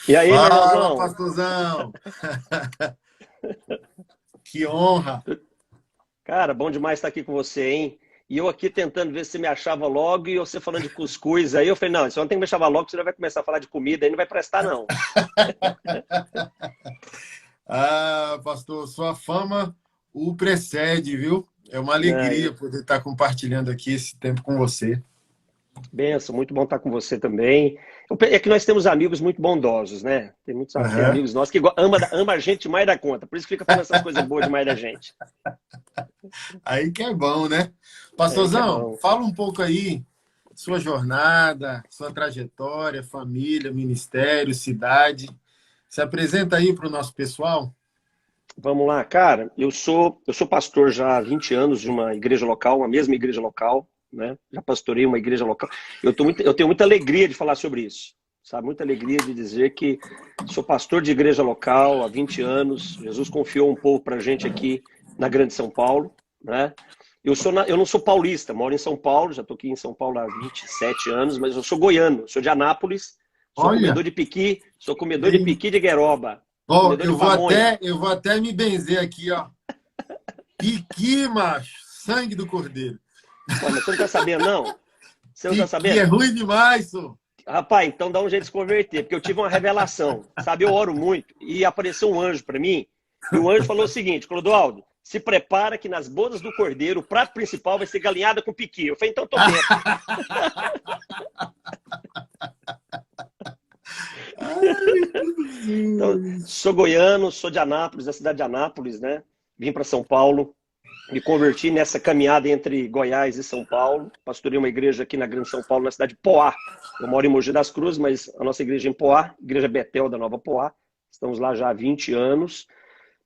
E aí, meu Fala, irmãozão? pastorzão! Que honra! Cara, bom demais estar aqui com você, hein? E eu aqui tentando ver se você me achava logo e você falando de cuscuz. Aí eu falei, não, você não tem que me achar logo, senão vai começar a falar de comida, aí não vai prestar, não. Ah, pastor, sua fama o precede, viu? É uma Né? alegria poder estar compartilhando aqui esse tempo com você. Benção, muito bom estar com você também. É que nós temos amigos muito bondosos, né? Tem Aham. amigos nossos que ama a gente mais da conta, por isso que fica falando essas coisas boas demais da gente. Aí que é bom, né? É aí que é Pastorzão, bom. fala um pouco aí, sua jornada, sua trajetória, família, ministério, cidade. Se apresenta aí para o nosso pessoal. Vamos lá, cara. Eu sou pastor já há 20 anos de uma igreja local, uma mesma igreja local, né? Já pastorei uma igreja local. Eu tenho muita alegria de falar sobre isso, sabe? Muita alegria de dizer que sou pastor de igreja local há 20 anos. Jesus confiou um povo para a gente aqui na Grande São Paulo, né? Eu não sou paulista, moro em São Paulo, já estou aqui em São Paulo há 27 anos, mas eu sou goiano, sou de Anápolis, Olha, sou comedor de piqui de gueroba, sou ó, comedor de pamonha. eu vou até me benzer aqui, ó. Piqui, macho, sangue do cordeiro. Ué, mas você não tá sabendo, não? Você não tá Piqui é sabendo? ruim demais, sô. Rapaz, então dá um jeito de se converter, porque eu tive uma revelação. Sabe, eu oro muito e apareceu um anjo para mim, e o anjo falou o seguinte: Clodoaldo, se prepara que nas bodas do cordeiro o prato principal vai ser galinhada com piqui. Eu falei, então tô dentro. Ai, Então, Jesus. sou goiano, sou de Anápolis, da cidade de Anápolis, né? Vim para São Paulo, me converti nessa caminhada entre Goiás e São Paulo. Pastorei uma igreja aqui na Grande São Paulo, na cidade de Poá. Eu moro em Mogi das Cruzes, mas a nossa igreja é em Poá, Igreja Betel da Nova Poá. Estamos lá já há 20 anos.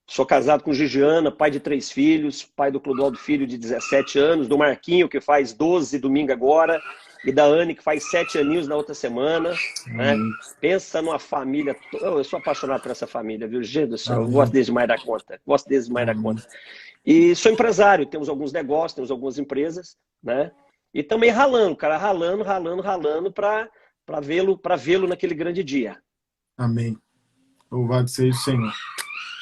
Sou casado com Gigiana, pai de 3 filhos, pai do Clodoaldo Filho, de 17 anos, do Marquinho, que faz 12 domingo agora, e da Anne, que faz 7 aninhos na outra semana. Né? Amém. Pensa numa família. Eu sou apaixonado por essa família, viu? Gente do céu, eu gosto Amém. deles demais da conta. Gosto deles demais da Amém. conta. E sou empresário, temos alguns negócios, temos algumas empresas, né? E também ralando, cara, ralando para vê-lo naquele grande dia. Amém. Louvado seja o Senhor.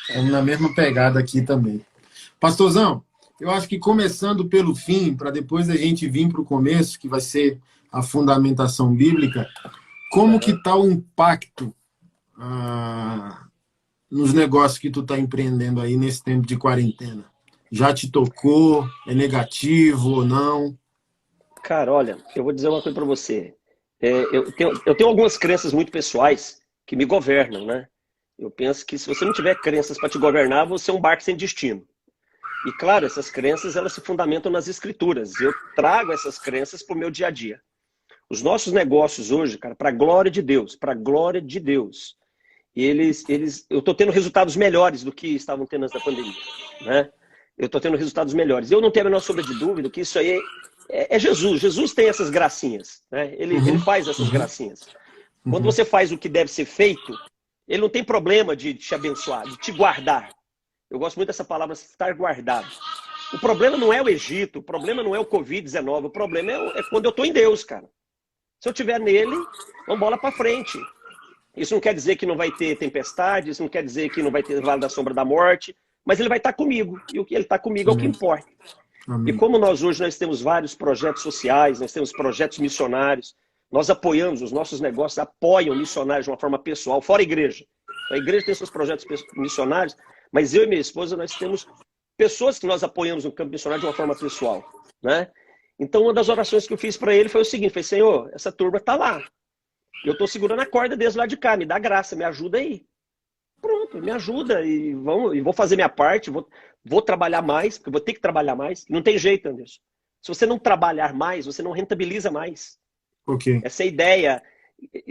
Estamos na mesma pegada aqui também. Pastorzão, eu acho que começando pelo fim, para depois a gente vir para o começo, que vai ser a fundamentação bíblica, como que Uhum. está o impacto ah, nos negócios que tu está empreendendo aí nesse tempo de quarentena? Já te tocou? É negativo ou não? Cara, olha, eu vou dizer uma coisa para você. Eu tenho algumas crenças muito pessoais que me governam, né? Eu penso que se você não tiver crenças para te governar, você é um barco sem destino. E claro, essas crenças elas se fundamentam nas escrituras. Eu trago essas crenças para o meu dia a dia. Os nossos negócios hoje, cara, para a glória de Deus, eu estou tendo resultados melhores do que estavam tendo antes da pandemia, né? Eu estou tendo resultados melhores. Eu não tenho a menor sombra de dúvida que isso aí é Jesus. Jesus tem essas gracinhas, né? Ele Uhum, faz essas uhum, gracinhas. Quando uhum. você faz o que deve ser feito, ele não tem problema de te abençoar, de te guardar. Eu gosto muito dessa palavra, estar guardado. O problema não é o Egito, o problema não é o Covid-19, o problema é quando eu estou em Deus, cara. Se eu estiver nele, vamos bola para frente. Isso não quer dizer que não vai ter tempestade, isso não quer dizer que não vai ter vale da sombra da morte, mas ele vai estar comigo. E o que ele está comigo é o que Amém. importa. E Amém. como nós temos vários projetos sociais, nós temos projetos missionários, nós apoiamos, os nossos negócios apoiam missionários de uma forma pessoal, fora a igreja. A igreja tem seus projetos missionários, mas eu e minha esposa, nós temos pessoas que nós apoiamos no campo missionário de uma forma pessoal, né? Então, uma das orações que eu fiz para ele foi o seguinte, foi, Senhor, essa turma está lá, eu estou segurando a corda deles lá de cá, me dá graça, me ajuda aí. Pronto, me ajuda e vou fazer minha parte, vou trabalhar mais, porque eu vou ter que trabalhar mais. Não tem jeito, Anderson. Se você não trabalhar mais, você não rentabiliza mais. Ok. Essa ideia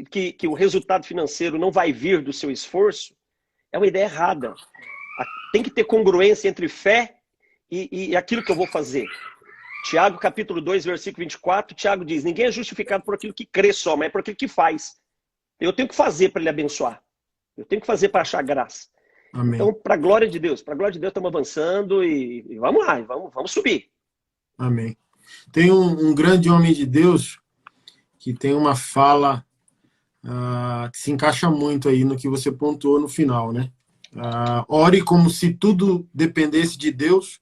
que o resultado financeiro não vai vir do seu esforço é uma ideia errada. Tem que ter congruência entre fé e aquilo que eu vou fazer. Tiago, capítulo 2, versículo 24, Tiago diz, ninguém é justificado por aquilo que crê só, mas é por aquilo que faz. Eu tenho que fazer para ele abençoar. Eu tenho que fazer para achar graça. Amém. Então, para a glória de Deus, estamos avançando e vamos lá, vamos subir. Amém. Tem um grande homem de Deus que tem uma fala que se encaixa muito aí no que você pontuou no final, né? Ore como se tudo dependesse de Deus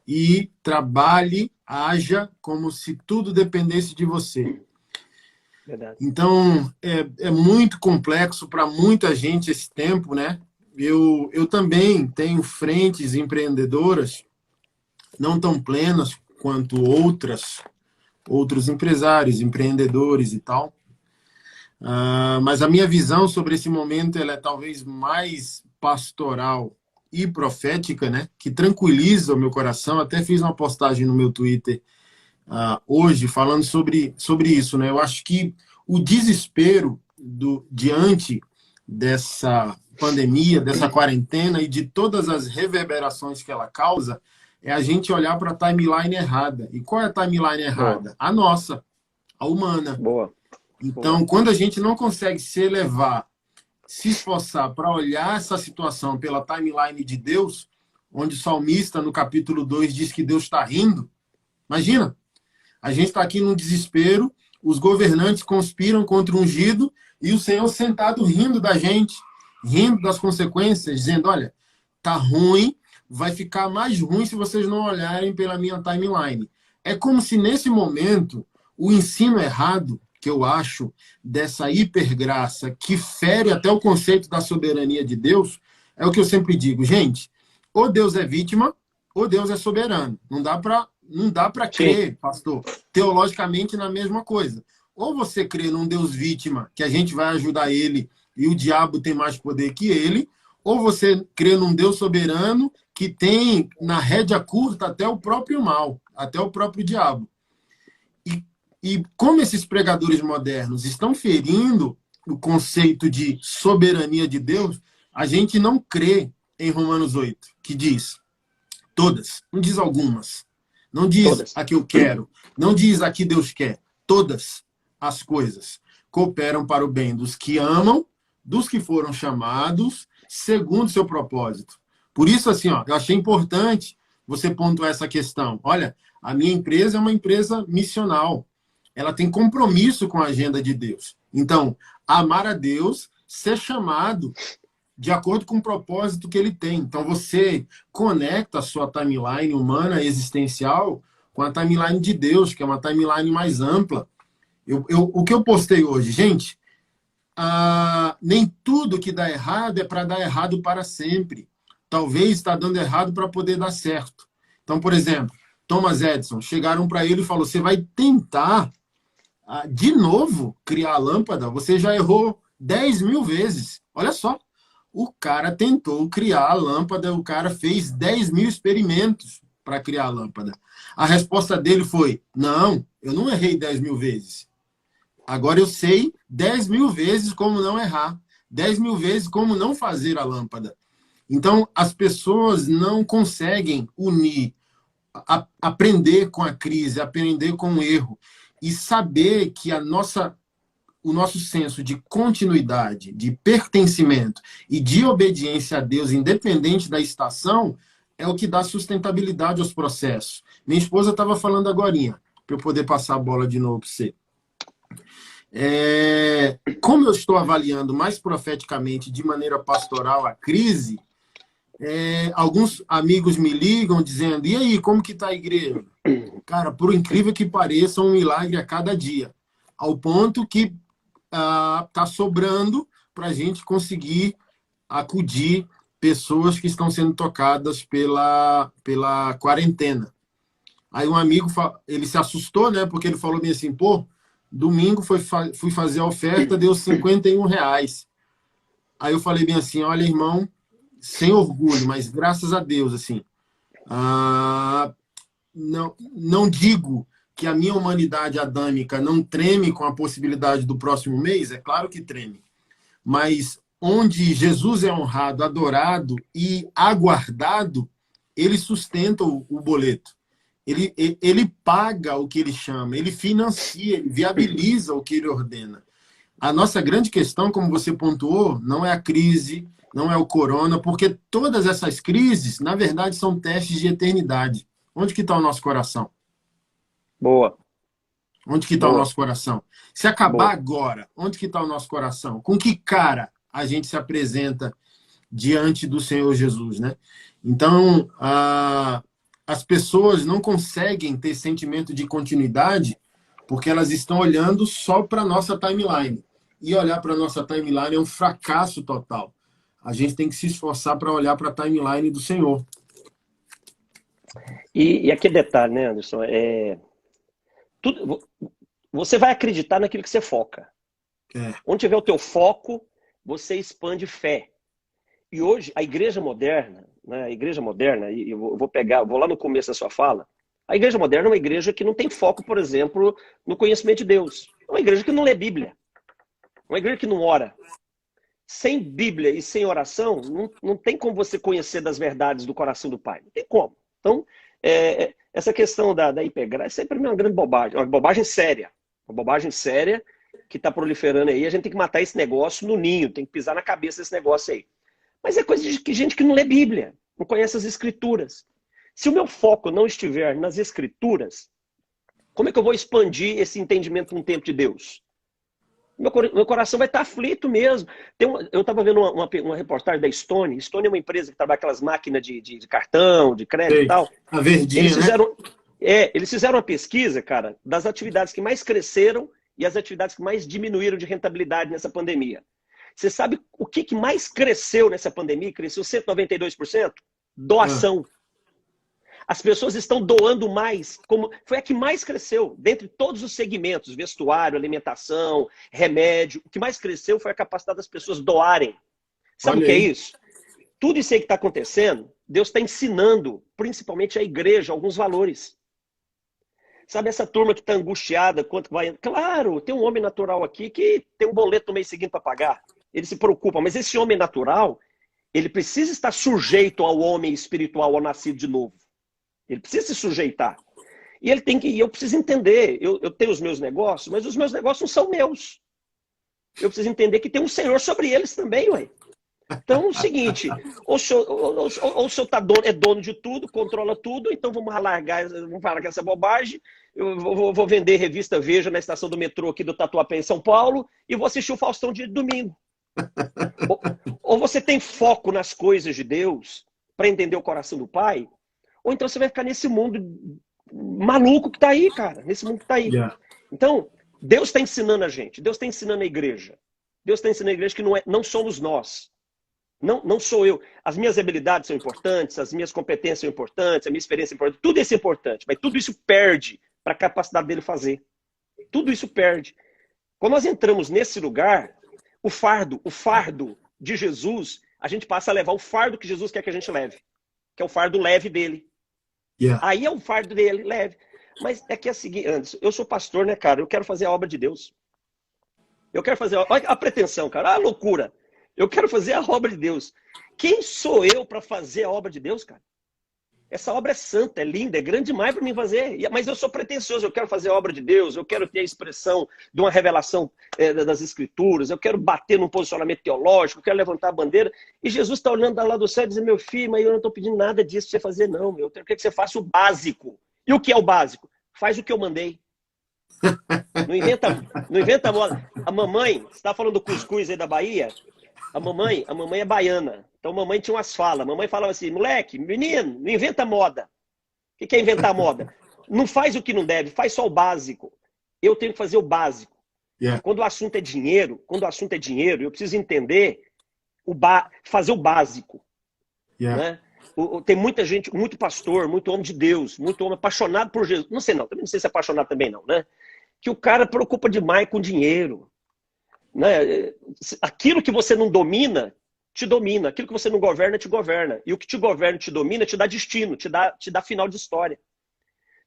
e trabalhe, haja como se tudo dependesse de você. Verdade. Então, é muito complexo para muita gente esse tempo, né? Eu também tenho frentes empreendedoras não tão plenas quanto outros empresários, empreendedores e tal. Mas a minha visão sobre esse momento ela é talvez mais pastoral e profética, né? Que tranquiliza o meu coração. Até fiz uma postagem no meu Twitter hoje falando sobre isso, né? Eu acho que o desespero diante dessa pandemia, dessa quarentena e de todas as reverberações que ela causa é a gente olhar para a timeline errada. E qual é a timeline errada? Boa. A nossa, a humana. Boa. Então, quando a gente não consegue se elevar, se esforçar para olhar essa situação pela timeline de Deus, onde o salmista, no capítulo 2, diz que Deus está rindo, imagina, a gente está aqui num desespero, os governantes conspiram contra o ungido e o Senhor sentado rindo da gente, rindo das consequências, dizendo, olha, tá ruim, vai ficar mais ruim se vocês não olharem pela minha timeline. É como se nesse momento o ensino errado que eu acho dessa hipergraça que fere até o conceito da soberania de Deus, é o que eu sempre digo, gente, ou Deus é vítima, ou Deus é soberano. Não dá para crer, pastor, teologicamente na mesma coisa. Ou você crê num Deus vítima, que a gente vai ajudar ele e o diabo tem mais poder que ele, ou você crê num Deus soberano que tem na rédea curta até o próprio mal, até o próprio diabo. E como esses pregadores modernos estão ferindo o conceito de soberania de Deus, a gente não crê em Romanos 8, que diz todas, não diz algumas, não diz Todas. a que eu quero, não diz a que Deus quer. Todas as coisas cooperam para o bem dos que amam, dos que foram chamados, segundo seu propósito. Por isso, assim, eu achei importante você pontuar essa questão. Olha, a minha empresa é uma empresa missional. Ela tem compromisso com a agenda de Deus. Então, amar a Deus, ser chamado de acordo com o propósito que ele tem. Então, você conecta a sua timeline humana, existencial, com a timeline de Deus, que é uma timeline mais ampla. O que eu postei hoje? Gente, nem tudo que dá errado é para dar errado para sempre. Talvez está dando errado para poder dar certo. Então, por exemplo, Thomas Edison, chegaram para ele e falaram, você vai tentar de novo criar a lâmpada? Você já errou 10.000 vezes. Olha só. O cara tentou criar a lâmpada, o cara fez 10.000 experimentos para criar a lâmpada. A resposta dele foi, não, eu não errei 10.000 vezes. Agora eu sei 10.000 vezes como não errar, 10.000 vezes como não fazer a lâmpada. Então, as pessoas não conseguem unir, aprender com a crise, aprender com o erro e saber que o nosso senso de continuidade, de pertencimento e de obediência a Deus, independente da estação, é o que dá sustentabilidade aos processos. Minha esposa estava falando agorinha, para eu poder passar a bola de novo para você. Como eu estou avaliando mais profeticamente, de maneira pastoral, a crise, alguns amigos me ligam dizendo, e aí, como que está a igreja? Cara, por incrível que pareça, um milagre a cada dia. Ao ponto que está sobrando para a gente conseguir acudir pessoas que estão sendo tocadas pela quarentena. Aí um amigo, ele se assustou, né? Porque ele falou bem assim, pô, domingo fui fazer a oferta, deu R$51. Aí eu falei bem assim, olha, irmão, sem orgulho, mas graças a Deus, assim, não digo que a minha humanidade adâmica não treme com a possibilidade do próximo mês, é claro que treme, mas onde Jesus é honrado, adorado e aguardado, ele sustenta o boleto. Ele paga o que ele chama, ele financia, ele viabiliza o que ele ordena. A nossa grande questão, como você pontuou, não é a crise, não é o corona, porque todas essas crises, na verdade, são testes de eternidade. Onde que está o nosso coração? Boa. Onde que está o Boa. nosso coração? Se acabar Boa. agora, onde que está o nosso coração? Com que cara a gente se apresenta diante do Senhor Jesus, né? Então, as pessoas não conseguem ter sentimento de continuidade porque elas estão olhando só para a nossa timeline. E olhar para a nossa timeline é um fracasso total. A gente tem que se esforçar para olhar para a timeline do Senhor. E aquele detalhe, né, Anderson? Você vai acreditar naquilo que você foca. Onde tiver o teu foco, você expande fé. E hoje, a igreja moderna, né, e eu vou lá no começo da sua fala, a igreja moderna é uma igreja que não tem foco, por exemplo, no conhecimento de Deus. É uma igreja que não lê Bíblia. Uma igreja que não ora. Sem Bíblia e sem oração, não tem como você conhecer das verdades do coração do Pai. Não tem como. Então, essa questão da hipergraça é para mim uma grande bobagem. Uma bobagem séria. Uma bobagem séria que está proliferando aí. A gente tem que matar esse negócio no ninho. Tem que pisar na cabeça desse negócio aí. Mas é coisa de gente que não lê Bíblia. Não conhece as Escrituras. Se o meu foco não estiver nas Escrituras, como é que eu vou expandir esse entendimento para um tempo de Deus? Meu coração vai estar aflito mesmo. Eu estava vendo uma reportagem da Stone. Stone é uma empresa que trabalha aquelas máquinas de cartão, de crédito e tal. A verdinha, eles fizeram uma pesquisa, cara, das atividades que mais cresceram e as atividades que mais diminuíram de rentabilidade nessa pandemia. Você sabe o que mais cresceu nessa pandemia? Cresceu 192%? Doação. As pessoas estão doando mais. Foi a que mais cresceu, dentre todos os segmentos, vestuário, alimentação, remédio. O que mais cresceu foi a capacidade das pessoas doarem. Sabe o que é isso? Tudo isso aí que está acontecendo, Deus está ensinando, principalmente a igreja, alguns valores. Sabe essa turma que está angustiada, quanto vai... Claro, tem um homem natural aqui que tem um boleto no mês seguinte para pagar. Ele se preocupa, mas esse homem natural, ele precisa estar sujeito ao homem espiritual, ao nascido de novo. Ele precisa se sujeitar. E ele tem que. Eu preciso entender. Eu tenho os meus negócios, mas os meus negócios não são meus. Eu preciso entender que tem um Senhor sobre eles também, ué. Então é o seguinte: ou o senhor é dono de tudo, controla tudo, então vamos largar essa bobagem. Eu vou vender revista Veja na estação do metrô aqui do Tatuapé, em São Paulo, e vou assistir o Faustão de domingo. Ou você tem foco nas coisas de Deus para entender o coração do Pai, ou então você vai ficar nesse mundo maluco que está aí, cara. Nesse mundo que está aí. Então, Deus está ensinando a gente. Deus está ensinando a igreja. Deus está ensinando a igreja que não somos nós. Não sou eu. As minhas habilidades são importantes, as minhas competências são importantes, a minha experiência é importante. Tudo isso é importante, mas tudo isso perde para a capacidade dele fazer. Tudo isso perde. Quando nós entramos nesse lugar, o fardo de Jesus, a gente passa a levar o fardo que Jesus quer que a gente leve, que é o fardo leve dele. Aí é o fardo dele leve. Mas é que é o seguinte, Anderson, eu sou pastor, né, cara? Eu quero fazer a obra de Deus. Eu quero fazer... Olha a pretensão, cara. A loucura. Eu quero fazer a obra de Deus. Quem sou eu para fazer a obra de Deus, cara? Essa obra é santa, é linda, é grande demais para mim fazer. Mas eu sou pretensioso, eu quero fazer a obra de Deus, eu quero ter a expressão de uma revelação das Escrituras, eu quero bater num posicionamento teológico, eu quero levantar a bandeira. E Jesus está olhando lá do céu e dizendo, meu filho, mas eu não estou pedindo nada disso para você fazer, não. Eu quero que você faça o básico. E o que é o básico? Faz o que eu mandei. Não inventa moda. A mamãe, você está falando do cuscuz aí da Bahia? A mamãe é baiana. Então a mamãe tinha umas falas. A mamãe falava assim, moleque, menino, não inventa moda. O que é inventar moda? Não faz o que não deve, faz só o básico. Eu tenho que fazer o básico. Quando o assunto é dinheiro, eu preciso entender, fazer o básico. Né? Tem muita gente, muito pastor, muito homem de Deus, muito homem apaixonado por Jesus. Não sei não, também não sei se é apaixonado também não, né? Que o cara preocupa demais com dinheiro. Né? Aquilo que você não domina, te domina. Aquilo que você não governa, te governa. E o que te governa, te domina, te dá destino, te dá final de história.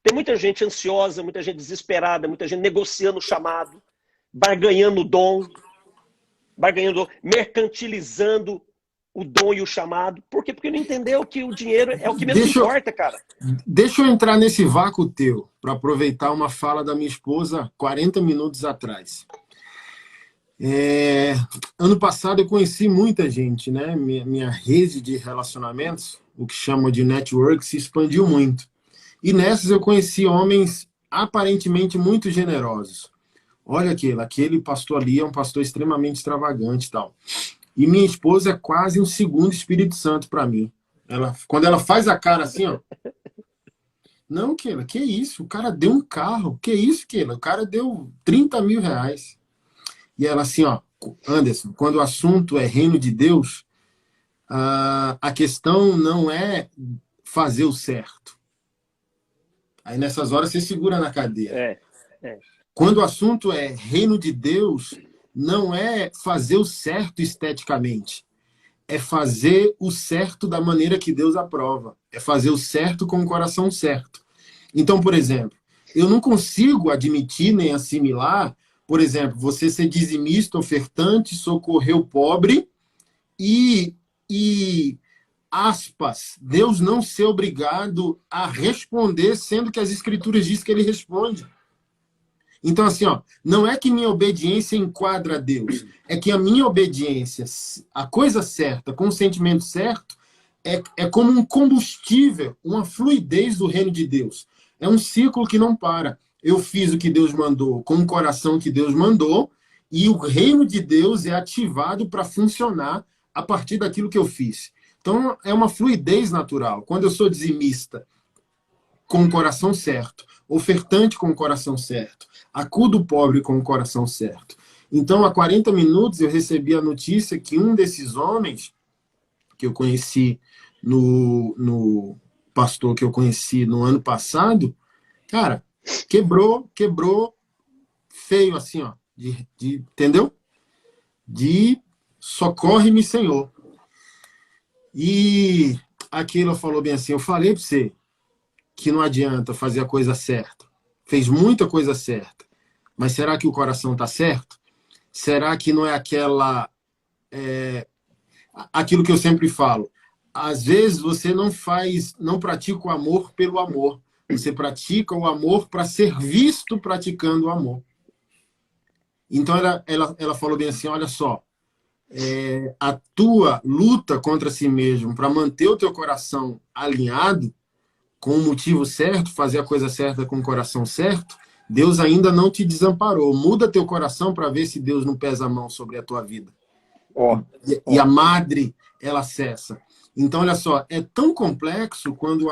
Tem muita gente ansiosa, muita gente desesperada, muita gente negociando o chamado, barganhando o dom, mercantilizando o dom e o chamado. Por quê? Porque não entendeu que o dinheiro é o que menos importa, cara. Deixa eu entrar nesse vácuo teu, para aproveitar uma fala da minha esposa 40 minutos atrás. Ano passado eu conheci muita gente, né? Minha rede de relacionamentos, o que chama de network, se expandiu muito. E nessas eu conheci homens aparentemente muito generosos. Olha aquele pastor ali é um pastor extremamente extravagante e tal. E minha esposa é quase um segundo Espírito Santo para mim. Quando ela faz a cara assim, ó. Não, Keila, que isso? O cara deu um carro. Que isso, Keila? O cara deu 30 mil reais. E ela assim, ó. Anderson, quando o assunto é reino de Deus, a questão não é fazer o certo. Aí nessas horas você segura na cadeira. Quando o assunto é reino de Deus, não é fazer o certo esteticamente. É fazer o certo da maneira que Deus aprova. É fazer o certo com o coração certo. Então, por exemplo, eu não consigo admitir nem assimilar, por exemplo, você ser dizimista, ofertante, socorrer o pobre e aspas, Deus não ser obrigado a responder, sendo que as escrituras dizem que ele responde. Então, assim, ó, não é que minha obediência enquadra a Deus, é que a minha obediência, a coisa certa, com o sentimento certo, é como um combustível, uma fluidez do reino de Deus. É um ciclo que não para. Eu fiz o que Deus mandou, com o coração que Deus mandou, e o reino de Deus é ativado para funcionar a partir daquilo que eu fiz. Então, é uma fluidez natural. Quando eu sou dizimista, com o coração certo, ofertante com o coração certo, acudo o pobre com o coração certo. Então, há 40 minutos, eu recebi a notícia que um desses homens, que eu conheci no pastor que eu conheci no ano passado, cara, quebrou feio, assim, ó, entendeu? De socorre-me, Senhor. E aquilo falou bem assim, eu falei para você que não adianta fazer a coisa certa. Fez muita coisa certa. Mas será que o coração está certo? Será que não é aquilo que eu sempre falo? Às vezes você não pratica o amor pelo amor. Você pratica o amor para ser visto praticando o amor. Então ela falou bem assim, olha só, a tua luta contra si mesmo para manter o teu coração alinhado com o motivo certo, fazer a coisa certa com o coração certo, Deus ainda não te desamparou. Muda teu coração para ver se Deus não pesa a mão sobre a tua vida. E a madre, ela cessa. Então, olha só, é tão complexo quando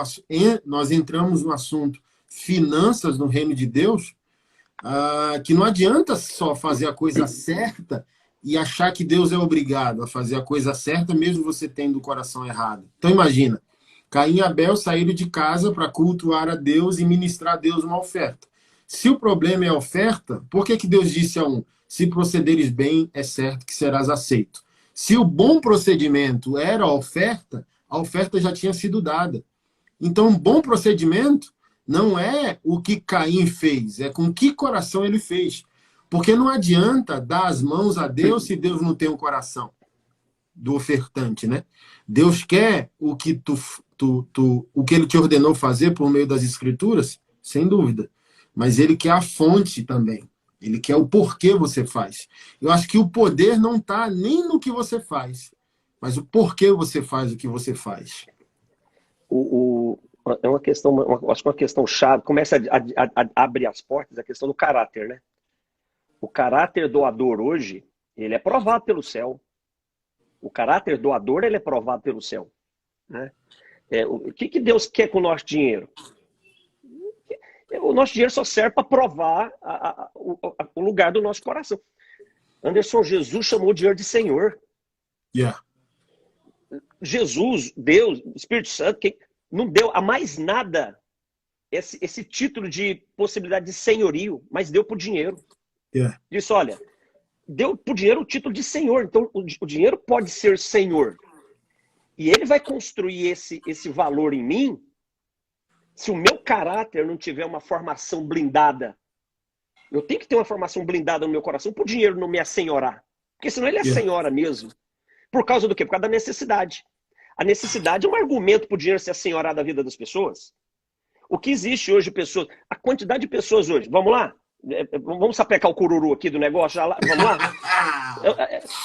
nós entramos no assunto finanças no reino de Deus, que não adianta só fazer a coisa certa e achar que Deus é obrigado a fazer a coisa certa, mesmo você tendo o coração errado. Então, imagina, Caim e Abel saíram de casa para cultuar a Deus e ministrar a Deus uma oferta. Se o problema é a oferta, por que Deus disse a um, se procederes bem, é certo que serás aceito? Se o bom procedimento era a oferta já tinha sido dada. Então, um bom procedimento não é o que Caim fez, é com que coração ele fez. Porque não adianta dar as mãos a Deus se Deus não tem um coração do ofertante, né? Deus quer o que o que ele te ordenou fazer por meio das escrituras, sem dúvida. Mas ele quer a fonte também. Ele quer o porquê você faz. Eu acho que o poder não está nem no que você faz, mas o porquê você faz o que você faz. É uma questão, acho que uma questão chave, começa a abrir as portas, a questão do caráter, né? O caráter doador hoje, ele é provado pelo céu. O caráter doador, ele é provado pelo céu. Né? O que Deus quer com o nosso dinheiro? O nosso dinheiro só serve para provar o lugar do nosso coração. Anderson, Jesus chamou o dinheiro de Senhor. Yeah. Jesus, Deus, Espírito Santo, não deu a mais nada esse título de possibilidade de senhorio, mas deu para o dinheiro. Yeah. Disse, olha, deu para o dinheiro o título de Senhor, então o dinheiro pode ser Senhor. E ele vai construir esse valor em mim, se o meu caráter não tiver uma formação blindada. Eu tenho que ter uma formação blindada no meu coração para o dinheiro não me assenhorar. Porque senão ele é senhora mesmo. Por causa do quê? Por causa da necessidade. A necessidade é um argumento para o dinheiro se assenhorar da vida das pessoas. O que existe hoje, pessoas, a quantidade de pessoas hoje, vamos lá? Vamos sapecar o cururu aqui do negócio, vamos lá?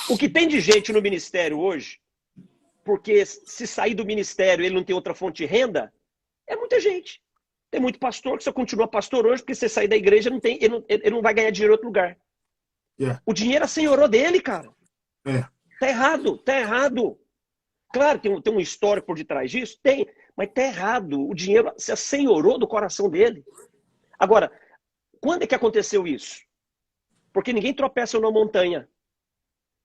O que tem de gente no ministério hoje, porque se sair do ministério ele não tem outra fonte de renda, é muita gente. Tem muito pastor que só continua pastor hoje porque você sair da igreja ele não vai ganhar dinheiro em outro lugar. Yeah. O dinheiro assenhorou dele, cara. Tá errado, tá errado. Claro, tem um histórico por detrás disso? Tem, mas tá errado. O dinheiro se assenhorou do coração dele. Agora, quando é que aconteceu isso? Porque ninguém tropeça numa montanha.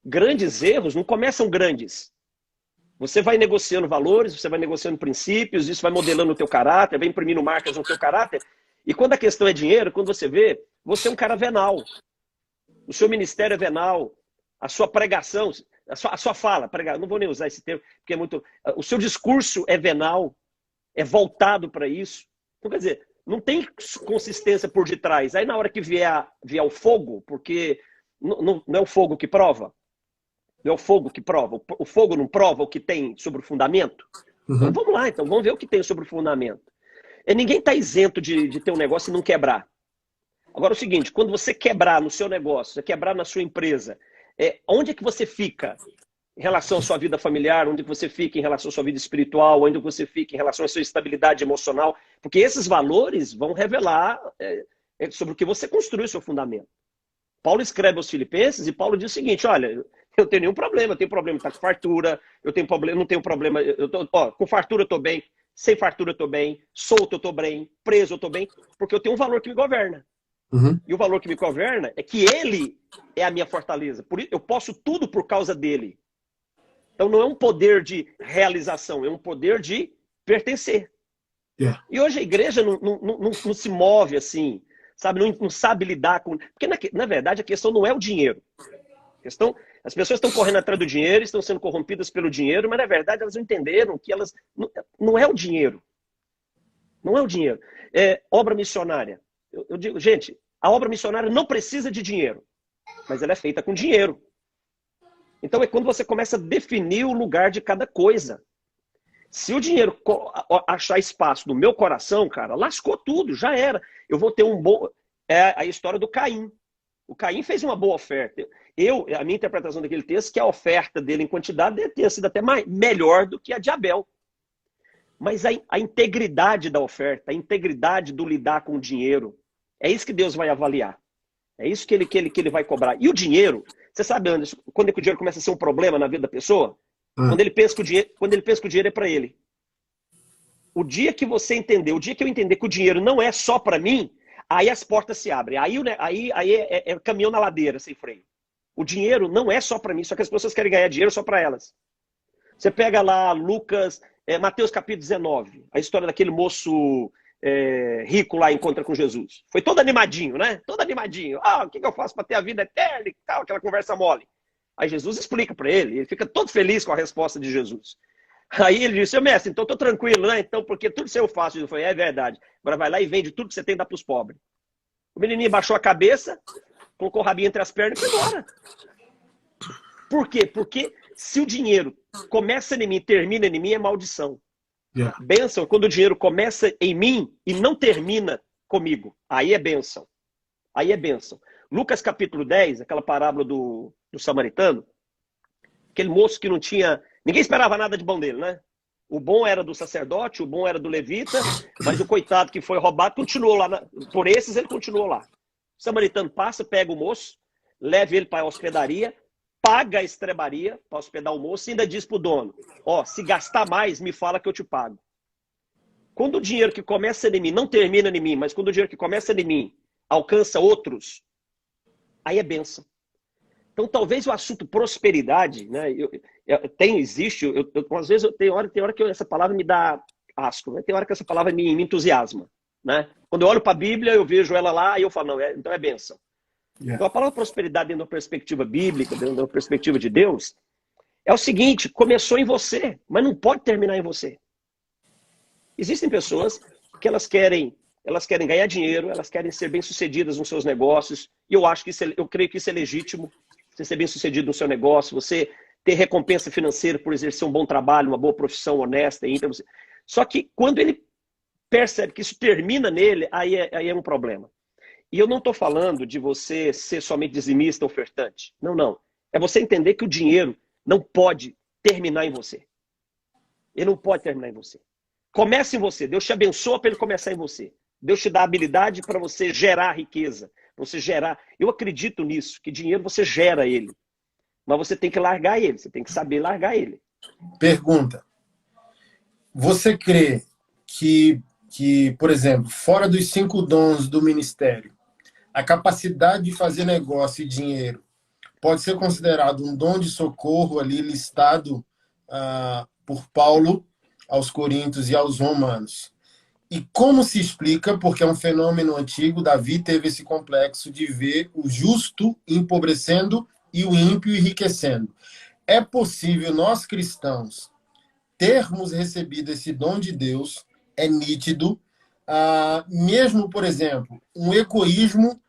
Grandes erros não começam grandes. Você vai negociando valores, você vai negociando princípios, isso vai modelando o teu caráter, vai imprimindo marcas no teu caráter. E quando a questão é dinheiro, quando você vê, você é um cara venal. O seu ministério é venal. A sua pregação, a sua fala, não vou nem usar esse termo, porque é muito... O seu discurso é venal, é voltado para isso. Então, quer dizer, não tem consistência por detrás. Aí na hora que vier o fogo, porque não é o fogo que prova, não é o fogo que prova. O fogo não prova o que tem sobre o fundamento? Uhum. Então vamos lá, então vamos ver o que tem sobre o fundamento. Ninguém está isento de ter um negócio e não quebrar. Agora é o seguinte, quando você quebrar no seu negócio, você quebrar na sua empresa, onde é que você fica em relação à sua vida familiar, onde é que você fica em relação à sua vida espiritual, onde é que você fica em relação à sua estabilidade emocional? Porque esses valores vão revelar sobre o que você construiu o seu fundamento. Paulo escreve aos Filipenses e Paulo diz o seguinte, olha, eu não tenho nenhum problema, eu tenho problema de estar com fartura, não tenho problema, com fartura eu estou bem, sem fartura eu estou bem, solto eu estou bem, preso eu estou bem, porque eu tenho um valor que me governa. Uhum. E o valor que me governa é que ele é a minha fortaleza. Por isso, eu posso tudo por causa dele. Então não é um poder de realização, é um poder de pertencer. Yeah. E hoje a igreja não se move assim, sabe? Não sabe lidar com... Porque na verdade a questão não é o dinheiro. As pessoas estão correndo atrás do dinheiro, estão sendo corrompidas pelo dinheiro, mas na verdade elas não entenderam que elas... Não é o dinheiro. Não é o dinheiro. É obra missionária. Eu digo, gente, a obra missionária não precisa de dinheiro, mas ela é feita com dinheiro. Então é quando você começa a definir o lugar de cada coisa. Se o dinheiro achar espaço no meu coração, cara, lascou tudo, já era. Eu vou ter um bom... É a história do Caim. O Caim fez uma boa oferta. A minha interpretação daquele texto é que a oferta dele em quantidade deve ter sido até melhor do que a de Abel. Mas a integridade da oferta, a integridade do lidar com o dinheiro, é isso que Deus vai avaliar. É isso que ele vai cobrar. E o dinheiro, você sabe, Anderson, quando é que o dinheiro começa a ser um problema na vida da pessoa? Quando ele pensa que o dinheiro é para ele. O dia que você entender, o dia que eu entender que o dinheiro não é só para mim, aí as portas se abrem. Aí é caminhão na ladeira, sem freio. O dinheiro não é só para mim, só que as pessoas querem ganhar dinheiro só para elas. Você pega lá Mateus capítulo 19, a história daquele moço rico lá encontra com Jesus. Foi todo animadinho, né? Todo animadinho. O que eu faço para ter a vida eterna e tal, aquela conversa mole. Aí Jesus explica para ele fica todo feliz com a resposta de Jesus. Aí ele disse, mestre, então tô tranquilo, né? Então, porque tudo isso eu faço. Ele falou, é verdade. Agora vai lá e vende tudo que você tem e dá pros pobres. O menininho baixou a cabeça, colocou o rabinho entre as pernas e foi embora. Por quê? Porque se o dinheiro começa em mim e termina em mim, é maldição. Yeah. Bênção, quando o dinheiro começa em mim e não termina comigo. Aí é bênção. Aí é bênção. Lucas capítulo 10, aquela parábola do samaritano, aquele moço que não tinha... Ninguém esperava nada de bom dele, né? O bom era do sacerdote, o bom era do levita, mas o coitado que foi roubado continuou lá. Por esses ele continuou lá. O samaritano passa, pega o moço, leva ele para a hospedaria, paga a estrebaria para hospedar o moço e ainda diz para o dono, se gastar mais, me fala que eu te pago. Quando o dinheiro que começa em mim não termina em mim, mas quando o dinheiro que começa em mim alcança outros, aí é bênção. Então talvez o assunto prosperidade, né, às vezes tem hora que essa palavra me dá asco, né? Tem hora que essa palavra me entusiasma. Né? Quando eu olho para a Bíblia, eu vejo ela lá e eu falo, não, então é bênção. Yeah. Então a palavra prosperidade dentro da perspectiva bíblica, dentro da perspectiva de Deus, é o seguinte, começou em você, mas não pode terminar em você. Existem pessoas que elas querem ganhar dinheiro, elas querem ser bem-sucedidas nos seus negócios, e eu creio que isso é legítimo, você ser bem-sucedido no seu negócio, você ter recompensa financeira por exercer um bom trabalho, uma boa profissão honesta. Então só que quando ele percebe que isso termina nele, aí é um problema. E eu não estou falando de você ser somente dizimista, ofertante. Não, não. É você entender que o dinheiro não pode terminar em você. Ele não pode terminar em você. Começa em você. Deus te abençoa para ele começar em você. Deus te dá habilidade para você gerar riqueza, você gerar. Eu acredito nisso, que dinheiro você gera ele, mas você tem que largar ele, você tem que saber largar ele. Pergunta. Você crê que, por exemplo, fora dos 5 dons do ministério, a capacidade de fazer negócio e dinheiro pode ser considerado um dom de socorro ali listado por Paulo aos Coríntios e aos Romanos? E como se explica, porque é um fenômeno antigo, Davi teve esse complexo de ver o justo empobrecendo e o ímpio enriquecendo. É possível nós cristãos termos recebido esse dom de Deus, é nítido, mesmo, por exemplo, um egoísmo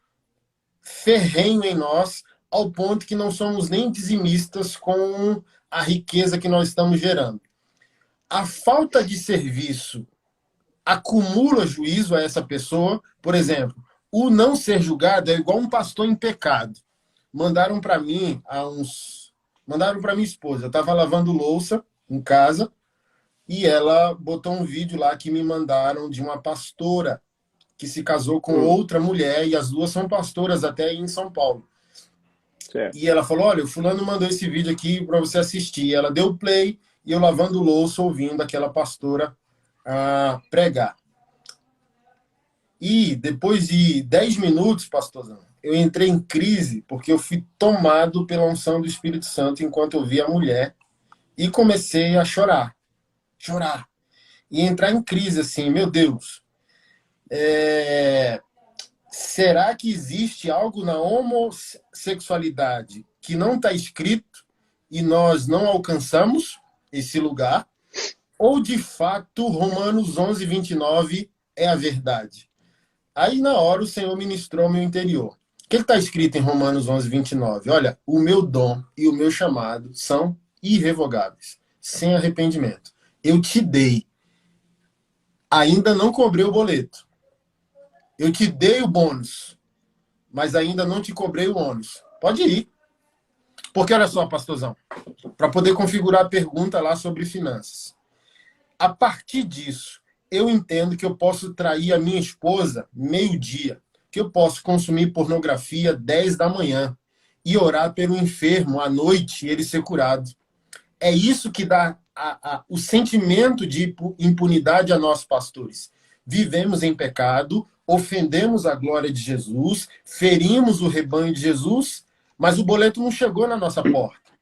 ferrenho em nós, ao ponto que não somos nem dizimistas com a riqueza que nós estamos gerando. A falta de serviço acumula juízo a essa pessoa. Por exemplo, o não ser julgado é igual um pastor em pecado. Mandaram para minha esposa. Eu estava lavando louça em casa e ela botou um vídeo lá que me mandaram de uma pastora que se casou com outra mulher, e as duas são pastoras até aí em São Paulo. Certo. E ela falou, olha, o fulano mandou esse vídeo aqui para você assistir. E ela deu play e eu lavando louça ouvindo aquela pastora pregar. E depois de 10 minutos, pastorzão, eu entrei em crise porque eu fui tomado pela unção do Espírito Santo enquanto eu vi a mulher e comecei a chorar. E entrar em crise assim, meu Deus, será que existe algo na homossexualidade que não está escrito e nós não alcançamos esse lugar? Ou, de fato, Romanos 11:29 é a verdade? Aí, na hora, o Senhor ministrou ao meu interior. O que está escrito em Romanos 11:29? Olha, o meu dom e o meu chamado são irrevogáveis, sem arrependimento. Eu te dei. Ainda não cobrei o boleto. Eu te dei o bônus, mas ainda não te cobrei o ônus. Pode ir. Porque, olha só, pastorzão, para poder configurar a pergunta lá sobre finanças. A partir disso, eu entendo que eu posso trair a minha esposa meio-dia, que eu posso consumir pornografia 10 da manhã e orar pelo enfermo à noite e ele ser curado. É isso que dá o sentimento de impunidade a nós, pastores. Vivemos em pecado, ofendemos a glória de Jesus, ferimos o rebanho de Jesus, mas o boleto não chegou na nossa porta.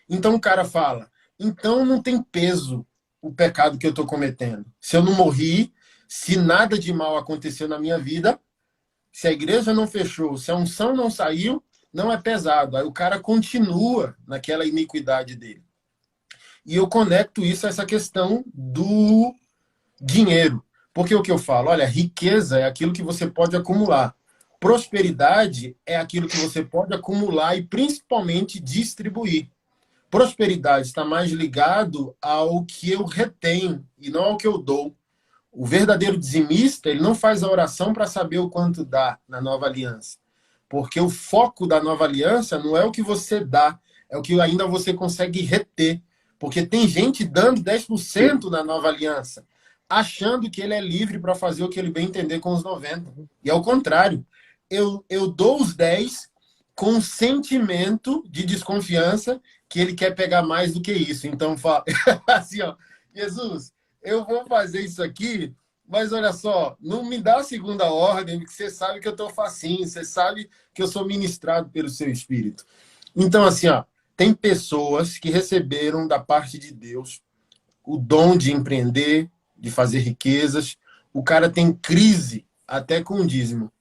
Então o cara fala, então não tem peso o pecado que eu estou cometendo. Se eu não morri, se nada de mal aconteceu na minha vida, se a igreja não fechou, se a unção não saiu, não é pesado. Aí o cara continua naquela iniquidade dele. E eu conecto isso a essa questão do dinheiro. Porque o que eu falo, olha, riqueza é aquilo que você pode acumular. Prosperidade é aquilo que você pode acumular e principalmente distribuir. Prosperidade está mais ligado ao que eu retenho e não ao que eu dou. O verdadeiro dizimista, ele não faz a oração para saber o quanto dá na nova aliança. Porque o foco da nova aliança não é o que você dá, é o que ainda você consegue reter. Porque tem gente dando 10% na nova aliança, achando que ele é livre para fazer o que ele bem entender com os 90. E ao contrário, eu dou os 10 com um sentimento de desconfiança que ele quer pegar mais do que isso. Então, fala assim, ó, Jesus, eu vou fazer isso aqui, mas olha só, não me dá a segunda ordem, porque você sabe que eu estou facinho, você sabe que eu sou ministrado pelo seu Espírito. Então, assim, ó, tem pessoas que receberam da parte de Deus o dom de empreender, de fazer riquezas. O cara tem crise até com o dízimo.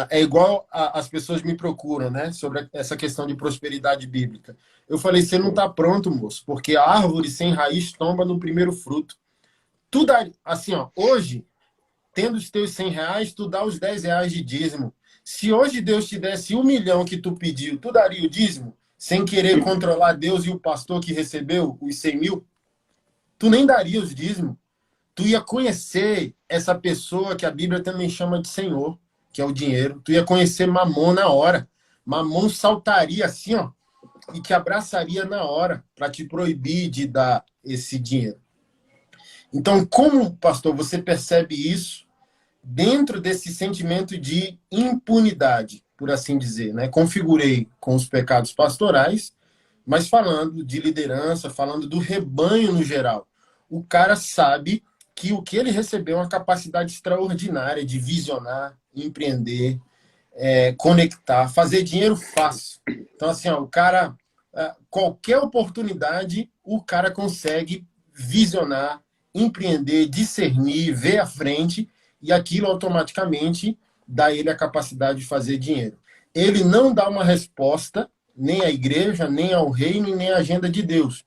É igual as pessoas me procuram, né, sobre essa questão de prosperidade bíblica. Eu falei, você não está pronto, moço, porque a árvore sem raiz tomba no primeiro fruto. Tu dá, assim, ó, hoje, tendo os teus R$100, tu dá os R$10 de dízimo. Se hoje Deus te desse 1 milhão que tu pediu, tu daria o dízimo? Sem querer controlar Deus e o pastor que recebeu os 100 mil? Tu nem daria os dízimos. Tu ia conhecer essa pessoa que a Bíblia também chama de Senhor, que é o dinheiro. Tu ia conhecer Mamon na hora. Mamon saltaria assim, ó, e te abraçaria na hora para te proibir de dar esse dinheiro. Então, como, pastor, você percebe isso dentro desse sentimento de impunidade, por assim dizer, né? Configurei com os pecados pastorais, mas falando de liderança, falando do rebanho no geral. O cara sabe que o que ele recebeu é uma capacidade extraordinária de visionar, empreender, conectar, fazer dinheiro fácil. Então, assim, ó, o cara, qualquer oportunidade, o cara consegue visionar, empreender, discernir, ver à frente, e aquilo automaticamente dá a ele a capacidade de fazer dinheiro. Ele não dá uma resposta nem à igreja, nem ao reino, nem à agenda de Deus.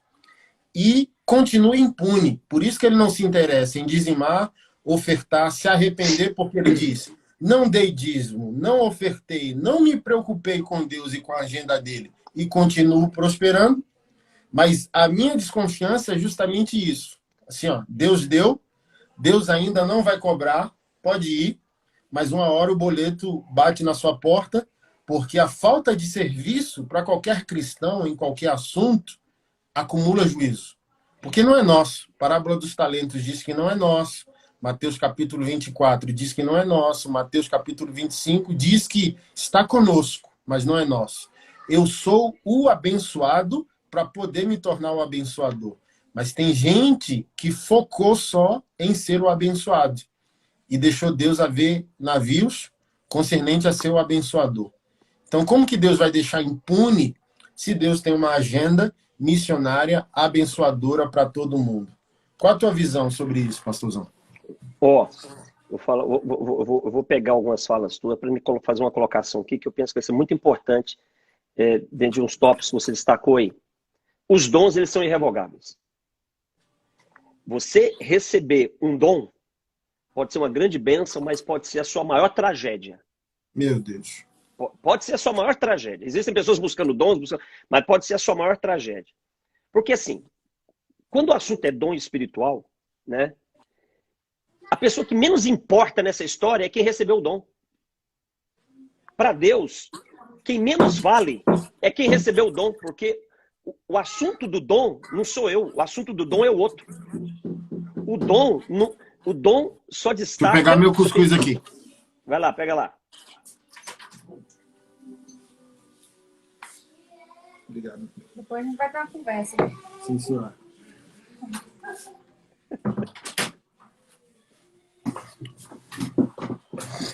E continua impune. Por isso que ele não se interessa em dizimar, ofertar, se arrepender, porque ele diz: não dei dízimo, não ofertei, não me preocupei com Deus e com a agenda dele, e continuo prosperando. Mas a minha desconfiança é justamente isso. Assim, ó, Deus deu, Deus ainda não vai cobrar, pode ir, mas uma hora o boleto bate na sua porta, porque a falta de serviço para qualquer cristão, em qualquer assunto, acumula juízo. Porque não é nosso. Parábola dos talentos diz que não é nosso. Mateus capítulo 24 diz que não é nosso. Mateus capítulo 25 diz que está conosco, mas não é nosso. Eu sou o abençoado para poder me tornar o abençoador. Mas tem gente que focou só em ser o abençoado e deixou Deus a ver navios concernente a ser o abençoador. Então, como que Deus vai deixar impune se Deus tem uma agenda missionária abençoadora para todo mundo? Qual a tua visão sobre isso, pastorzão? Eu vou pegar algumas falas tuas para me fazer uma colocação aqui que eu penso que vai ser muito importante dentro de uns tópicos que você destacou aí. Os dons, eles são irrevogáveis. Você receber um dom pode ser uma grande bênção, mas pode ser a sua maior tragédia. Meu Deus. Pode ser a sua maior tragédia. Existem pessoas buscando dons, mas pode ser a sua maior tragédia. Porque assim, quando o assunto é dom espiritual, né, a pessoa que menos importa nessa história é quem recebeu o dom. Para Deus, quem menos vale é quem recebeu o dom, porque o assunto do dom não sou eu, o assunto do dom é o outro. O dom só destaca... Vou pegar meu cuscuz aqui. Vai lá, pega lá. Obrigado. Depois a gente vai ter uma conversa. Sim, senhora.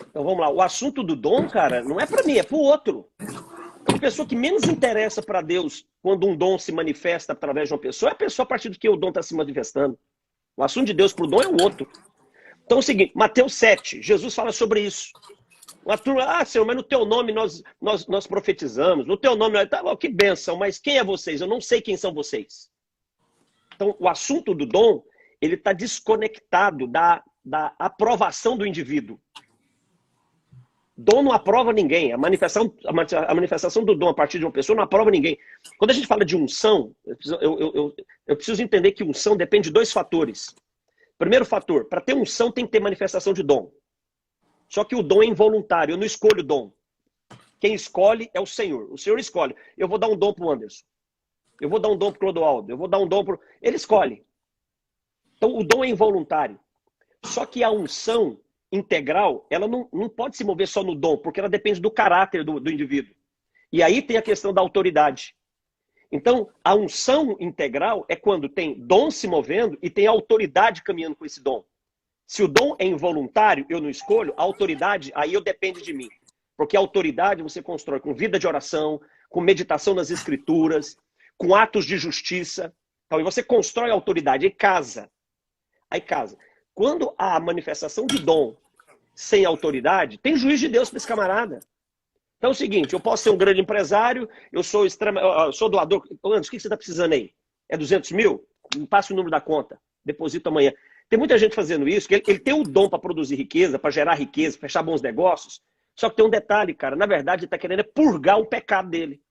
Então vamos lá. O assunto do dom, cara, não é para mim, é para o outro. A pessoa que menos interessa para Deus quando um dom se manifesta através de uma pessoa é a pessoa a partir do que o dom está se manifestando. O assunto de Deus para o dom é o outro. Então é o seguinte, Mateus 7, Jesus fala sobre isso. Uma turma, Senhor, mas no teu nome nós profetizamos, no teu nome, tá, que bênção, mas quem é vocês? Eu não sei quem são vocês. Então, o assunto do dom, ele está desconectado da aprovação do indivíduo. Dom não aprova ninguém. A manifestação do dom a partir de uma pessoa não aprova ninguém. Quando a gente fala de unção, eu preciso entender que unção depende de dois fatores. Primeiro fator, para ter unção tem que ter manifestação de dom. Só que o dom é involuntário, eu não escolho o dom. Quem escolhe é o Senhor. O Senhor escolhe. Eu vou dar um dom para o Anderson. Eu vou dar um dom para o Clodoaldo. Eu vou dar um dom para... Ele escolhe. Então o dom é involuntário. Só que a unção integral, ela não pode se mover só no dom, porque ela depende do caráter do indivíduo. E aí tem a questão da autoridade. Então, a unção integral é quando tem dom se movendo e tem autoridade caminhando com esse dom. Se o dom é involuntário, eu não escolho, a autoridade, aí eu depende de mim. Porque a autoridade você constrói com vida de oração, com meditação nas escrituras, com atos de justiça. Então, e você constrói a autoridade, aí casa. Quando há a manifestação de dom sem autoridade, tem juiz de Deus para esse camarada. Então é o seguinte, eu posso ser um grande empresário, eu sou doador. Anderson, o que você está precisando aí? É 200 mil? Me passa o número da conta, deposito amanhã. Tem muita gente fazendo isso, que ele tem o dom para produzir riqueza, para gerar riqueza, fechar bons negócios. Só que tem um detalhe, cara. Na verdade, ele está querendo purgar o pecado dele.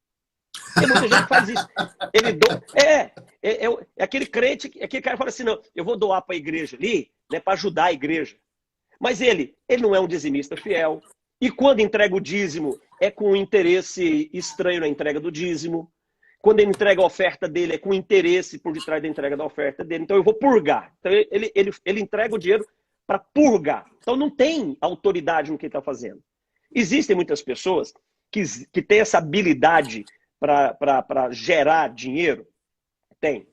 Tem muita gente que faz isso. É aquele crente, aquele cara que fala assim, não, eu vou doar para a igreja ali, né, para ajudar a igreja. Mas ele não é um dizimista fiel. E quando entrega o dízimo, é com um interesse estranho na entrega do dízimo. Quando ele entrega a oferta dele, é com interesse por detrás da entrega da oferta dele. Então eu vou purgar. Então ele entrega o dinheiro para purgar. Então não tem autoridade no que ele está fazendo. Existem muitas pessoas que têm essa habilidade para gerar dinheiro? Tem.